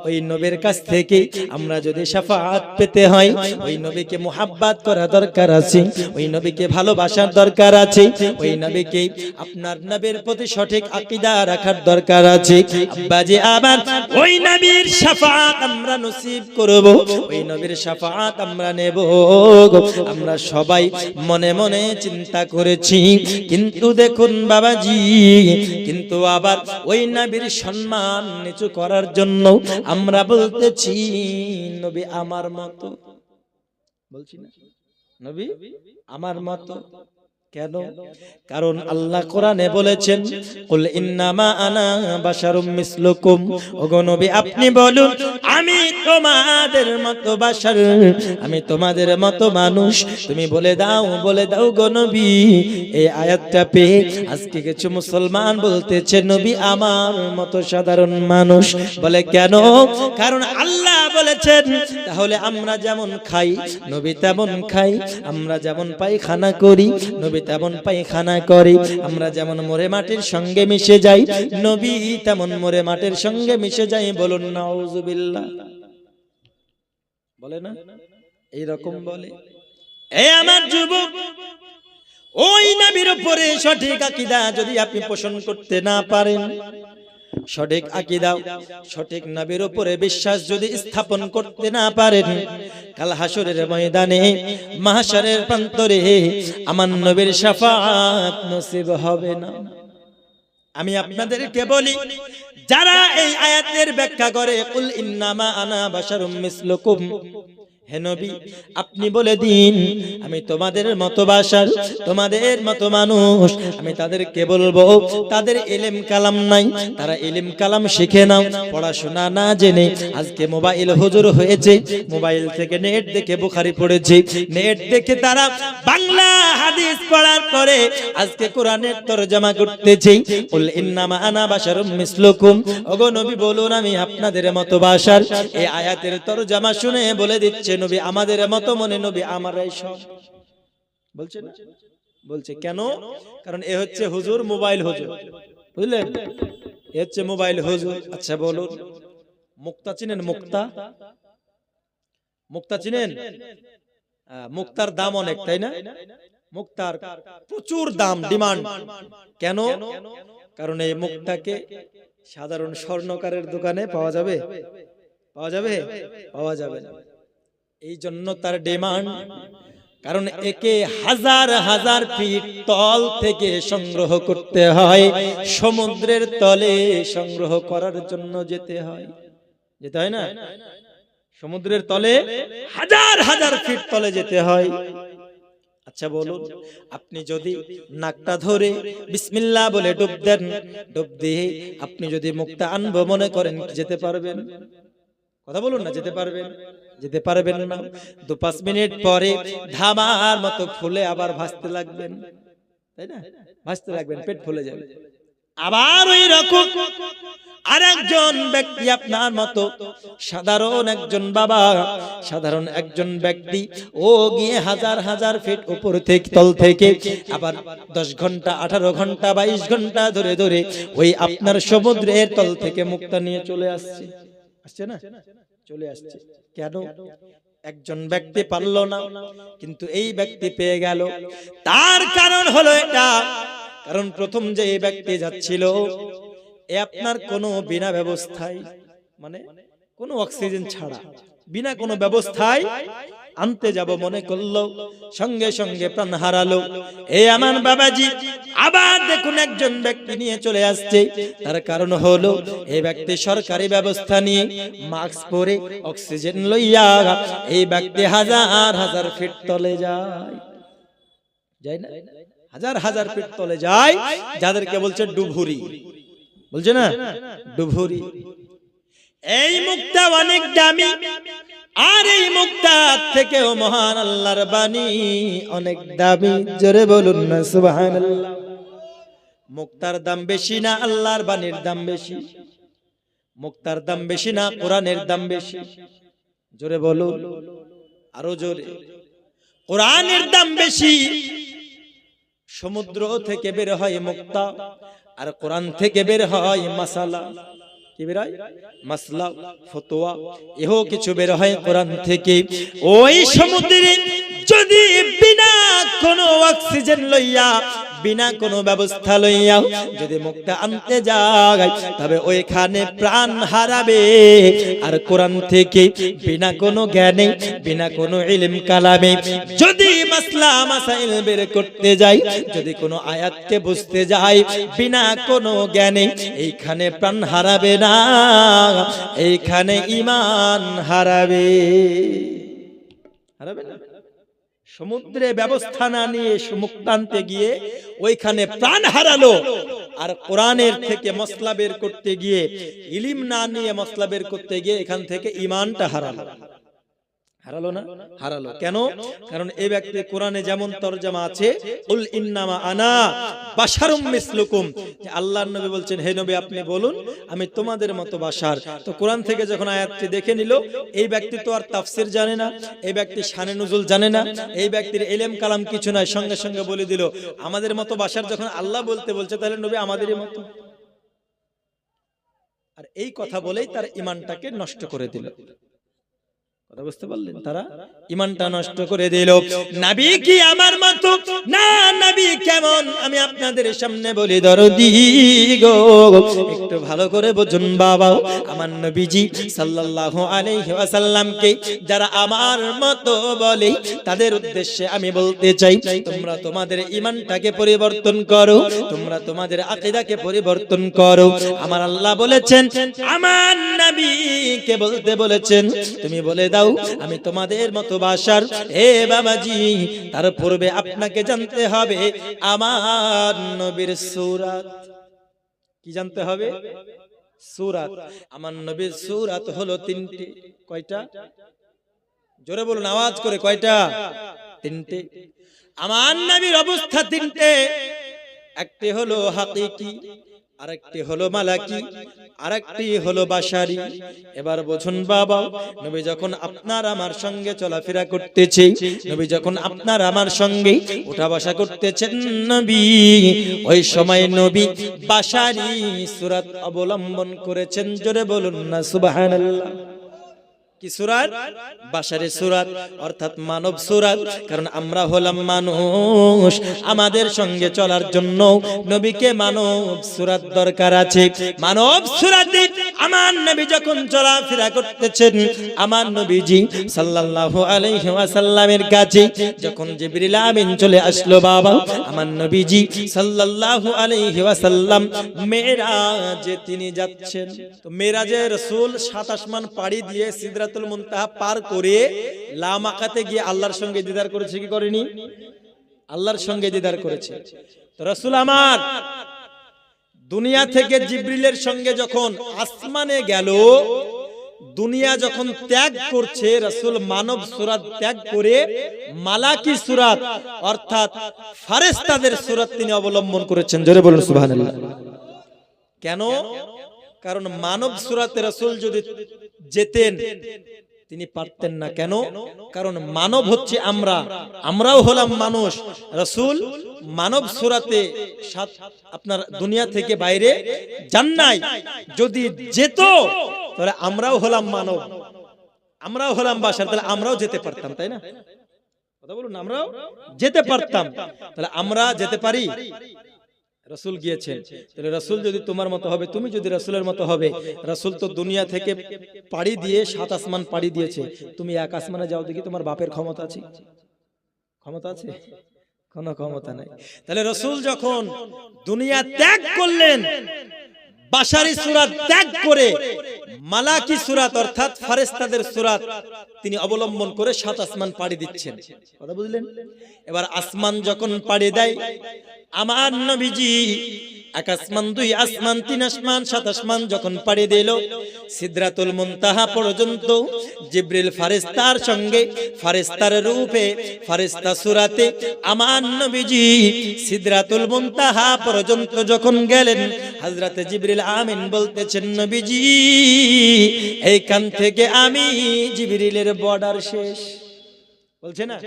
ওই নবীর কাছ থেকে আমরা যদি শাফাত পেতে হয় ওই নবীকে মুহাব্বত করা দরকার আছে, ওই নবীকে ভালোবাসার দরকার আছে, ওই নবীকে আপনার নবীর প্রতি সঠিক আকীদা রাখার দরকার আছে। আব্বাজি আবার ওই নবীর শাফাত আমরা নসিব করব, ওই নবীর শাফাত আমরা নেব। আমরা সবাই মনে মনে চিন্তা করেছি, কিন্তু দেখুন বাবাজি কিন্তু আবার ওই নবীর সম্মান নিচু করার জন্য আমরা বলতেছি নবী আমার মতো, বলছি না নবী আমার মতো। কেন? কারণ আল্লাহ কোরআনে বলেছেন কুল ইন্নামা আনা বাশারুম মিসলুকুম, ওগো নবী আপনি বলুন আমি তোমাদের মতো বাশার, আমি তোমাদের মতো মানুষ। তুমি বলে দাও গো নবী। এই আয়াতটা পেয়ে আজকে কিছু মুসলমান বলতেছে নবী আমার মতো সাধারণ মানুষ। বলে কেন? কারণ আল্লাহ বলেছেন তাহলে আমরা যেমন খাই নবী তেমন খাই, আমরা যেমন পায়খানা করি নবী তেমন পায়খানা করে, আমরা যেমন মরে মাটির সঙ্গে মিশে যাই নবী তেমন মরে মাটির সঙ্গে মিশে যাই। বলুন নাউজুবিল্লাহ, বলে না এইরকম বলে। এ আমার যুবক ওই নবীর উপরে সঠিক আকীদা যদি আপনি পোষণ করতে না পারেন, সঠিক আকীদা সঠিক নবীর উপরে বিশ্বাস যদি স্থাপন করতে না পারেন, কাল হাসরের ময়দানে মাহশরের প্রান্তরে আমার নবীর শাফাত নসিব হবে না। আমি আপনাদেরকে বলি যারা এই আয়াতের ব্যাখ্যা করে কুল ইন্নামা আনা বাশারুম মিসলুকুম, হে নবী আপনি বলে দিন আমি তোমাদের মতো বাশার, তোমাদের মতো মানুষ। আমি তাদেরকে বলবো তাদের ইলম কালাম নাই, তারা ইলম কালাম শিখে নাও, পড়াশোনা না জেনে আজকে মোবাইল হুজুর হয়েছে, মোবাইল থেকে নেট দেখে বুখারী পড়েছে, নেট দেখে তারা বাংলা হাদিস পড়ার পরে আজকে কোরআনের তরজমা করতেছে। কুল ইন্নামা আনা বাশারুম মিসলুকুম, ওগো নবী বলুন আমি আপনাদের মতো বাশার। এই আয়াতের তরজমা শুনে বলে দিচ্ছে নবী আমাদের মতো মনে নবী আমারাই সব বলছে না, বলছে কেন? কারণ এ হচ্ছে হুজুর মোবাইল হুজুর, বুঝলেন? এ হচ্ছে মোবাইল হুজুর। আচ্ছা বলুন মুক্তা চিনেন? মুক্তা চিনেন? মুক্তার দাম অনেক, তাই না? মুক্তার প্রচুর দাম, ডিমান্ড। কেন? কারণ এই মুক্তাকে সাধারণ স্বর্ণকারের দোকানে পাওয়া যাবে? পাওয়া যাবে? পাওয়া যাবে না। এই জন্য তার ডিমান্ড, কারণ একে হাজার হাজার ফিট তল থেকে সংগ্রহ করতে হয়, সমুদ্রের তলে সংগ্রহ করার জন্য যেতে হয় না? সমুদ্রের তলে হাজার হাজার ফিট তলে যেতে হয়। আচ্ছা বলুন, আপনি যদি নাকটা ধরে বিসমিল্লাহ বলে ডুব দেন, ডুব দিয়ে আপনি যদি মুক্তা আনবো মনে করেন, যেতে পারবেন? কথা বলুন না, যেতে পারবেন? যেতে পারবেন না। 2-5 মিনিট পরে ধামার মতো ফুলে আবার ভাসতে লাগবেন, তাই না? ভাসতে লাগবেন, পেট ফুলে যাবে। আবার ওই রকম আরেকজন ব্যক্তি আপনার মতো সাধারণ একজন বাবা, সাধারণ একজন ব্যক্তি, ও গিয়ে হাজার হাজার ফিট উপর থেকে তল থেকে আবার 10 ঘন্টা 18 ঘন্টা 22 ঘন্টা ধরে ধরে ওই আপনার সমুদ্রের তল থেকে মুক্তা নিয়ে চলে আসছে। আসছে না? চলে আসছে। কেন? একজন ব্যক্তি পারলো না, কিন্তু এই ব্যক্তি পেয়ে গেল। তার কারণ হলো এটা, কারণ প্রথম যে এই ব্যক্তি যাচ্ছিল, এ আপনার কোনো বিনা ব্যবস্থায়, মানে কোনো অক্সিজেন ছাড়া বিনা কোনো ব্যবস্থায় আনতে যাব মনে করলো, সঙ্গে সঙ্গে প্রাণ হারালো। এই আমার বাবাজি আবার দেখুন একজন ব্যক্তি নিয়ে চলে আসছে। তার কারণ হলো এই ব্যক্তি সরকারি ব্যবস্থা নিয়ে মাস্ক পরে অক্সিজেন লইয়া এই ব্যক্তি হাজার হাজার ফিট তলে যায় না? হাজার হাজার ফিট তলে যায়, যাদেরকে বলছে ডুবুরি, বলছে না ডুবুরি। এই মুক্তা অনেক দামি, আর এই মুক্তা থেকেও মহান আল্লাহর বাণী অনেক দামি। জোরে বলুন না সুবহানাল্লাহ। মুক্তার দাম বেশি না আল্লাহর বাণীর দাম বেশি? মুক্তার দাম বেশি না কোরআনের দাম বেশি? জোরে বলুন, আরো জোরে। কোরআনের দাম বেশি। সমুদ্র থেকে বের হয় মুক্তা, আর কোরআন থেকে বের হয় মাসালা। কি বের হয়? মাসলা, ফতোয়া, এও কিছু বের হয় কোরআন থেকে। ওই সমুদ্রে যদি বিনা কোনো অক্সিজেন লইয়া, বিনা কোনো ব্যবস্থা লইয়া যদি মুক্তা আনতে যায়, তবে ওইখানে প্রাণ হারাবে। আর কোরআন থেকে বিনা কোনো জ্ঞানে, বিনা কোনো ইলম কালামে যদি মাসলা মাসাইল বের করতে যায়, যদি কোনো আয়াতকে বুঝতে যায় বিনা কোনো জ্ঞানে, এইখানে প্রাণ হারাবে না, এইখানে ঈমান হারাবে। হারাবে না। সমুদ্রে ব্যবস্থা না নিয়ে মুক্তা আনতে গিয়ে ওইখানে প্রাণ হারালো, আর কোরআনের থেকে মসলা বের করতে গিয়ে, ইলম না নিয়ে মসলা বের করতে গিয়ে এখান থেকে ঈমানটা হারালো। হারালো না? হারালো। কেন? কারণ এই ব্যক্তি কোরআনে যেমন তরজমা আছে, উল ইন্নামা আনা বাশারুম মিসলুকুম, যে আল্লাহর নবী বলছেন, হে নবী আপনি বলুন আমি তোমাদের মতো বাশার। তো কোরআন থেকে যখন আয়াতটি দেখে নিল, এই ব্যক্তি তো আর তাফসির জানে না, এই ব্যক্তি শানে নুজুল জানে না, এই ব্যক্তির ইলম কালাম কিছু নাই, সঙ্গে সঙ্গে বলে দিল আমাদের মতো বাশার। যখন আল্লাহ বলছে তাহলে নবী আমাদেরই মতো। আর এই কথা বলেই তার ঈমানটাকে নষ্ট করে দিল। কথা বুঝতে পারলেন? তারা ঈমানটা নষ্ট করে দিল। নবী কি আমার মতো? না, নবী কেমন আমি আপনাদের সামনে বলি দরদি গো, একটু ভালো করে বুঝুন বাবা। আমার নবীজি সাল্লাল্লাহু আলাইহি ওয়াসাল্লামকে যারা আমার মতো বলে, তাদের উদ্দেশ্যে আমি বলতে চাই, তোমরা তোমাদের ঈমানটাকে পরিবর্তন করো, তোমরা তোমাদের আকীদাকে পরিবর্তন করো। আমার আল্লাহ বলেছেন, আমার নবীকে বলতে বলেছেন, তুমি বলে দাও আমি তোমাদের মতো বাশার। এ বাবাজি, তার পূর্বে আপনাকে জানতে হবে আমার নবীর সূরাত। কি জানতে হবে? সূরাত। আমার নবীর সূরাত হলো 3টে। কয়টা? জোরে বলুন, আওয়াজ করে, কয়টা? 3টে। আমার নবীর অবস্থা 3টে। একটি হলো হাকিকি, আরেকটি হলো মালাকি, আরেকটি হলো বাশারি। এবার বুঝুন বাবা, নবী যখন আপনার আমার সঙ্গে চলাফেরা করতেছে, নবী যখন আপনার আমার সঙ্গে উঠা বসা করতেছেন, নবী ওই সময় নবী বাশারি সূরাত অবলম্বন করেছেন। জোরে বলুন না সুবহানাল্লাহ। কি সূরাত? বাশারি সূরাত, অর্থাৎ মানব সূরাত। কারণ আমরা হলাম মানুষ, আমাদের সঙ্গে চলার জন্য নবীকে মানব সূরাত দরকার আছে। মানব সূরাতে আমার নবী যখন চলাফেরা করতেছেন, আমার নবীজি সাল্লাল্লাহু আলাইহি ওয়াসাল্লামের কাছে যখন জিবরিল আমিন চলে আসলো বাবা, আমার নবীজি সাল্লাল্লাহু আলাইহি ওয়াসাল্লাম মেরাজে তিনি যাচ্ছেন। তো মেরাজে রাসূল 7 আসমান পাড়ি দিয়ে সিদরাতুল মুনতাহা পার করে লামাকাতে গিয়ে আল্লাহর সঙ্গে দিদার করেছে কি করেনি? আল্লাহর সঙ্গে দিদার করেছে। তো রাসূল আমার দুনিয়া থেকে জিবরিলের সঙ্গে যখন আসমানে গেল, দুনিয়া যখন ত্যাগ করছে, রাসূল মানব সূরাত ত্যাগ করে মালাকি সূরাত অর্থাৎ ফেরেশতাদের সূরাত তিনি অবলম্বন করেছেন। জোরে বলুন সুবহানাল্লাহ। কেন? কারণ মানব সূরাতে রাসূল যদি যেতেন তিনি পারতেন না। কেন? কারণ মানব হচ্ছে আমরাও হলাম মানুষ। রাসূল মানব সূরাতে আপনার দুনিয়া থেকে বাইরে যান নাই। যদি যেত তাহলে আমরাও হলাম মানব, আমরাও হলাম বাশার, তাহলে আমরাও যেতে পারতাম, তাই না? কথা বলুন, আমরাও যেতে পারতাম। তাহলে আমরা যেতে পারি? রাসূল গিয়েছেন, তাহলে রাসূল যদি তোমার মতো হবে, তুমি যদি রাসূলের মতো হবে, রাসূল তো দুনিয়া থেকে পাড়ি দিয়ে 7 আসমান পাড়ি দিয়েছে, তুমি এক আসমানে যাও দেখি, তোমার বাপের ক্ষমতা আছে? ক্ষমতা আছে? কোনো ক্ষমতা নাই। তাহলে রাসূল যখন দুনিয়া ত্যাগ করলেন, বাশারি সূরাত ত্যাগ করে মালাকি সূরাত অর্থাৎ ফেরেশতাদের সূরাত তিনি অবলম্বন করে 7 আসমান পাড়ি দিচ্ছেন। কথা বুঝলেন? এবার আসমান যখন পাড়ি দেয়, আমার নবীজি 1 আসমান 2 আসমান 3 আসমান 7 আসমান যখন পাড়ি দিল, সিদরাতুল মুনতাহা পর্যন্ত জিবরিল ফেরেশতার সঙ্গে ফেরেশতার রূপে ফেরেশতা সূরাতে আমার নবীজি সিদরাতুল মুনতাহা পর্যন্ত যখন গেলেন, হযরতে জিবরিল আমিন বলতেছেন, নবীজি এইখান থেকে আমি জিবরিলের বর্ডার শেষ। বলছে না,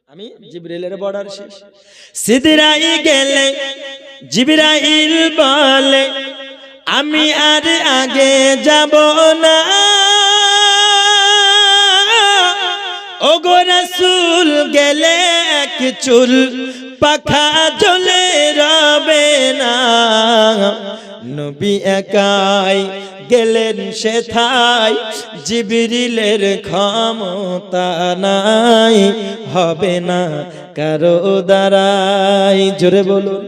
আমি জিবরিলের বর্ডার শেষ। সিদরাই গেলে জিবরাইল বলে, আমি আর আগে যাব না, ওগো রাসূল গেলে এক চুল পাখা জ্বলে রবে না, নবী একাই গেলেন সেথায়, জিবরিলের ক্ষমতা নাই, হবে না কারো দ্বারাই। জোরে বলুন।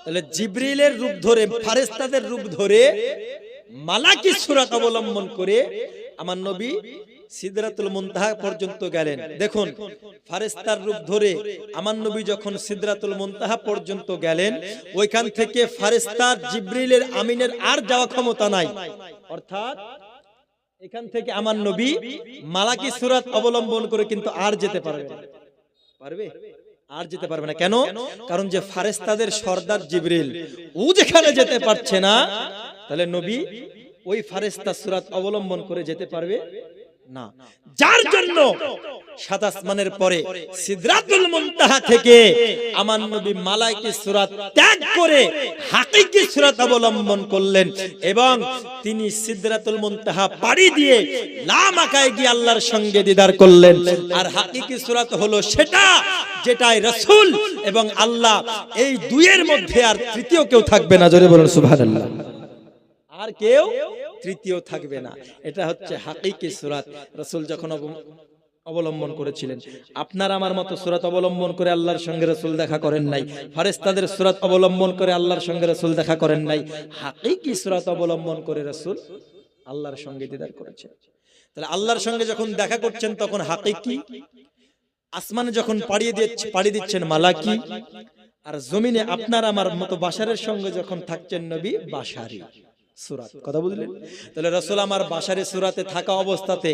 তাহলে জিবরিলের রূপ ধরে, ফেরেশতাদের রূপ ধরে মালাকি সূরাত অবলম্বন করে আমার নবী সিদরাতুল মুনতাহা পর্যন্ত গেলেন। দেখুন, ফেরেশতার রূপ ধরে আমার নবী যখন সিদরাতুল মুনতাহা পর্যন্ত গেলেন, ওইখান থেকে ফেরেশতার জিবরিলের আমিনের আর যাওয়া ক্ষমতা নাই। অর্থাৎ এখান থেকে আমার নবী মালাকি সূরাত অবলম্বন করে কিন্তু আর যেতে পারবে না। পারবে? আর যেতে পারবে না। কেন? কারণ যে ফেরেশতাদের সর্দার জিবরিল, ও যেখানে যেতে পারছে না, তাহলে নবী ওই ফেরেশতা সূরাত অবলম্বন করে যেতে পারবে না। যার জন্য 7 আসমানের পরে সিদরাতুল মুনতাহা থেকে আমার নবী মালাকি সূরাত ত্যাগ করে হাকিকি সূরাত অবলম্বন করলেন এবং তিনি সিদরাতুল মুনতাহা পাড়ি দিয়ে লামাকায় গিয়ে আল্লাহর সঙ্গে দিদার করলেন। আর হাকিকি সূরাত হলো সেটা যেটাই রাসূল এবং আল্লাহ এই দুইয়ের মধ্যে আর তৃতীয় কেউ থাকবে না। জোরে বলুন সুবহানাল্লাহ। আর কেউ তৃতীয় থাকবে না। এটা হচ্ছে হাকিকি সূরাত রাসূল যখন অবলম্বন করেছিলেন। আপনার আমার মতো সূরাত অবলম্বন করে আল্লাহর সঙ্গে রাসূল দেখা করেন নাই, ফেরেশতাদের সূরাত অবলম্বন করে আল্লাহর সঙ্গে রাসূল দেখা করেন নাই, হাকিকি সূরাত অবলম্বন করে রাসূল আল্লাহর সঙ্গে দিদার করেছেন। তাহলে আল্লাহর সঙ্গে যখন দেখা করছেন তখন হাকিকি, আসমানে যখন পাড়ি দিচ্ছেন মালাকি, আর জমিনে আপনার আমার মতো বাশারের সঙ্গে যখন থাকছেন নবী বাশারি সূরাত। কথা বুঝলেন? তাহলে রাসূল আমার বাশারি সূরাতে থাকা অবস্থাতে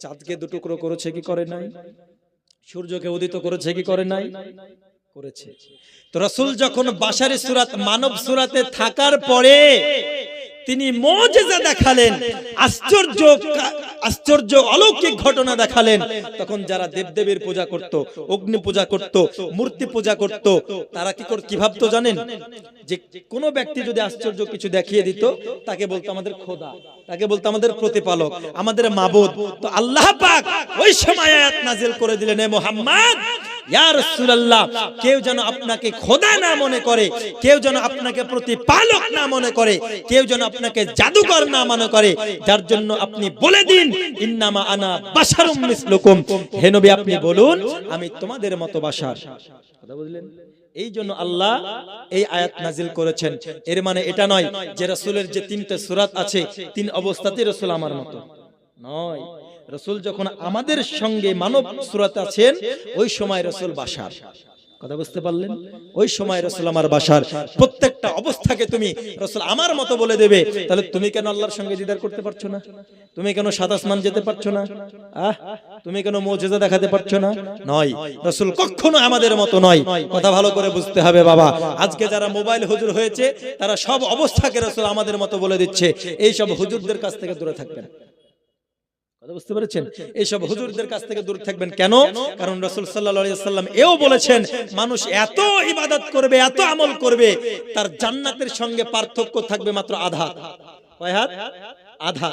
চাঁদকে দুটুকরো করেছে কি করে নাই? সূর্যকে উদিত করেছে কি করে নাই? করেছে। তো রাসূল যখন বাশারি সূরাত মানব সূরাতে থাকার পরে তিনি মুজিজা দেখালেন, আশ্চর্য অলৌকিক ঘটনা দেখালেন, তখন যারা দেবদেবীর পূজা করত, অগ্নি পূজা করত, মূর্তি পূজা করত, তারা কি ভাবতো জানেন? যে কোন ব্যক্তি যদি আশ্চর্য কিছু দেখিয়ে দিত, তাকে বলতো আমাদের খোদা, তাকে বলতো আমাদের প্রতিপালক, আমাদের মাবুদ। তো আল্লাহ পাক ওই সময় আয়াত নাজিল করে দিলেন, হে মুহাম্মদ, ইয়া রাসূলুল্লাহ, কেউ যেন আপনাকে খোদা না মনে করে, কেউ যেন আপনাকে প্রতিপালক না মনে করে, কেউ যেন আপনাকে জাদুকর না মনে করে, যার জন্য আপনি বলে দিন ইন্নামা আনা বাশারুম মিসলুকুম, হে নবী আপনি বলুন আমি তোমাদের মতো বাশার। কথা বুঝলেন? এই জন্য আল্লাহ এই আয়াত নাজিল করেছেন। এর মানে এটা নয় যে রাসূলের যে 3টে সূরাত আছে 3 অবস্থাতেই রাসূল আমার মতো নয়। রাসূল যখন আমাদের সঙ্গে মানব সূরাতে আছেন, ওই সময় রাসূল বাশার। কথা বুঝতে পারলেন? ওই সময় রাসূল আমার বাশার। প্রত্যেকটা অবস্থাকে তুমি রাসূল আমার মতো বলে দেবে, তাহলে তুমি কেন আল্লাহর সঙ্গে দিদার করতে পারছো না? তুমি কেন সাত আসমান যেতে পারছো না? তুমি কেন মুজিজা দেখাতে পারছো না? নয়, রাসূল কখনো আমাদের মতো নয়। কথা ভালো করে বুঝতে হবে বাবা। আজকে যারা মোবাইল হুজুর হয়েছে, তারা সব অবস্থাকে রাসূল আমাদের মতো বলে দিচ্ছে। এই সব হুজুরদের কাছ থেকে দূরে থাকবেন। কথা বুঝতে পেরেছেন? এইসব হুজুরদের কাছ থেকে দূরে থাকবেন। কেন? কারণ রাসূল সাল্লাল্লাহু আলাইহি ওয়াসাল্লাম এও বলেছেন, মানুষ এত ইবাদত করবে, এত আমল করবে, তার জান্নাতের সঙ্গে পার্থক্য থাকবে মাত্র আধা। কয় হাত? আধা।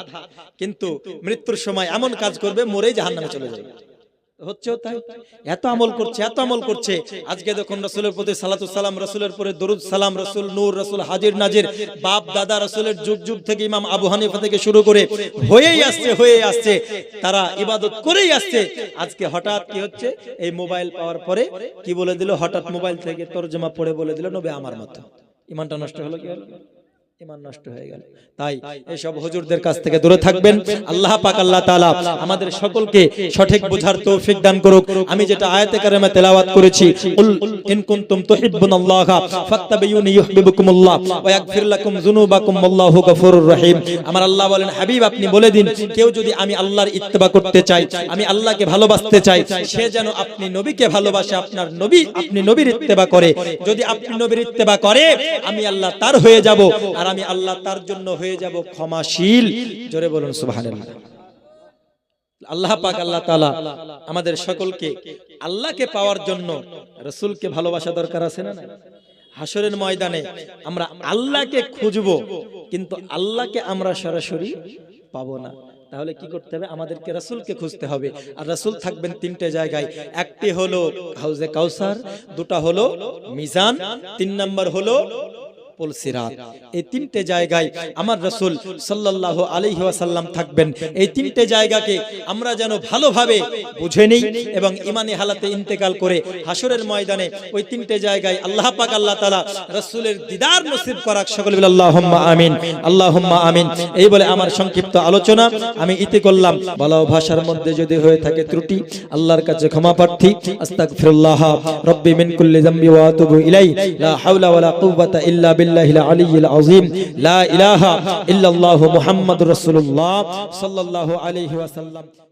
কিন্তু মৃত্যুর সময় এমন কাজ করবে, মরেই জাহান্নামে চলে যাবে। হচ্ছেও তাই। এত আমল করছে, এত আমল করছে। আজকে দেখুন রাসূলের প্রতি সালাতুস সালাম, রাসূলের পরে দরুদ সালাম, রাসূল নূর, রাসূল হাজির নাজির, বাপ দাদা রাসূলের যুগ থেকে ইমাম আবু হানিফা থেকে শুরু করে হয়েই আসছে, তারা ইবাদত করেই আসছে। আজকে হঠাৎ কি হচ্ছে? এই মোবাইল পাওয়ার পরে কি বলে দিল? হঠাৎ মোবাইল থেকে তরজমা পড়ে বলে দিল নবী আমার মতো। ঈমানটা নষ্ট হলো কি হলো? ঈমান নষ্ট হয়ে গেল। তাই এইসব হুজুরদের কাছ থেকে দূরে থাকবেন। আল্লাহ পাক আল্লাহ তাআলা আমাদের সকলকে সঠিক বোঝার তৌফিক দান করুক। আমি যেটা আয়াতে কারিমা তেলাওয়াত করেছি, কুল ইন কুনতুম তুহিব্বুনাল্লাহা ফাত্তাবিউনি ইউহিব্বুকুমুল্লাহ ওয়া ইয়াগফির লাকুম যুনুবাকুম আল্লাহু গফুরুর রহিম। আমার আল্লাহ বলেন, হাবিব আপনি বলে দিন, কেউ যদি আমি আল্লাহর ইত্তেবা করতে চাই, আমি আল্লাহকে ভালোবাসতে চাই, সে যেন আপনি নবীকে ভালোবাসে, আপনি নবীর ইত্তেবা করে। যদি আপনি নবীর ইত্তেবা করে, আমি আল্লাহ তার হয়ে যাব, আর আমি আল্লাহ তার জন্য হয়ে যাব ক্ষমাশীল। জোরে বলুন সুবহানাল্লাহ। আল্লাহ পাক আল্লাহ তাআলা আমাদের সকলকে আল্লাহকে পাওয়ার জন্য রাসূলকে ভালোবাসা দরকার আছে না? হাসরের ময়দানে আমরা আল্লাহকে খুঁজব, কিন্তু আল্লাহকে আমরা সরাসরি পাবো না। তাহলে কি করতে হবে? আমাদেরকে রাসূলকে খুঁজতে হবে। আর রাসূল থাকবেন 3টে জায়গায়। একটি হলো হাউজে কাউসার, দুটা হলো মিজান, 3 নাম্বার হলো পুল সিরাত। এই 3টে জায়গায় আমার রাসূল সাল্লাল্লাহু আলাইহি ওয়াসাল্লাম থাকবেন। এই 3টে জায়গাকে আমরা যেন ভালোভাবে বুঝে নেই এবং ঈমানি হালাতে ইন্তেকাল করে হাসরের ময়দানে ওই 3টে জায়গায় আল্লাহ পাক আল্লাহ তাআলা রাসূলের দিদার নসিব করাক। সকলে বলে আল্লাহুম্মা আমিন, আল্লাহুম্মা আমিন। এই বলে আমার সংক্ষিপ্ত আলোচনা আমি ইতি করলাম। বালাও ভাষার মধ্যে যদি হয়ে থাকে ত্রুটি, আল্লাহর কাছে ক্ষমা প্রার্থী। আস্তাগফিরুল্লাহ রাব্বি মিন কুল্লি যামবি ওয়া আতুবু ইলাইহি। লা হাওলা ওয়ালা কুওয়াতা ইল্লা বিল্লাহিল আলিয়্যিল আযীম। লা ইলাহা ইল্লাল্লাহু মুহাম্মাদুর রাসূলুল্লাহ সাল্লাল্লাহু আলাইহি ওয়াসাল্লাম।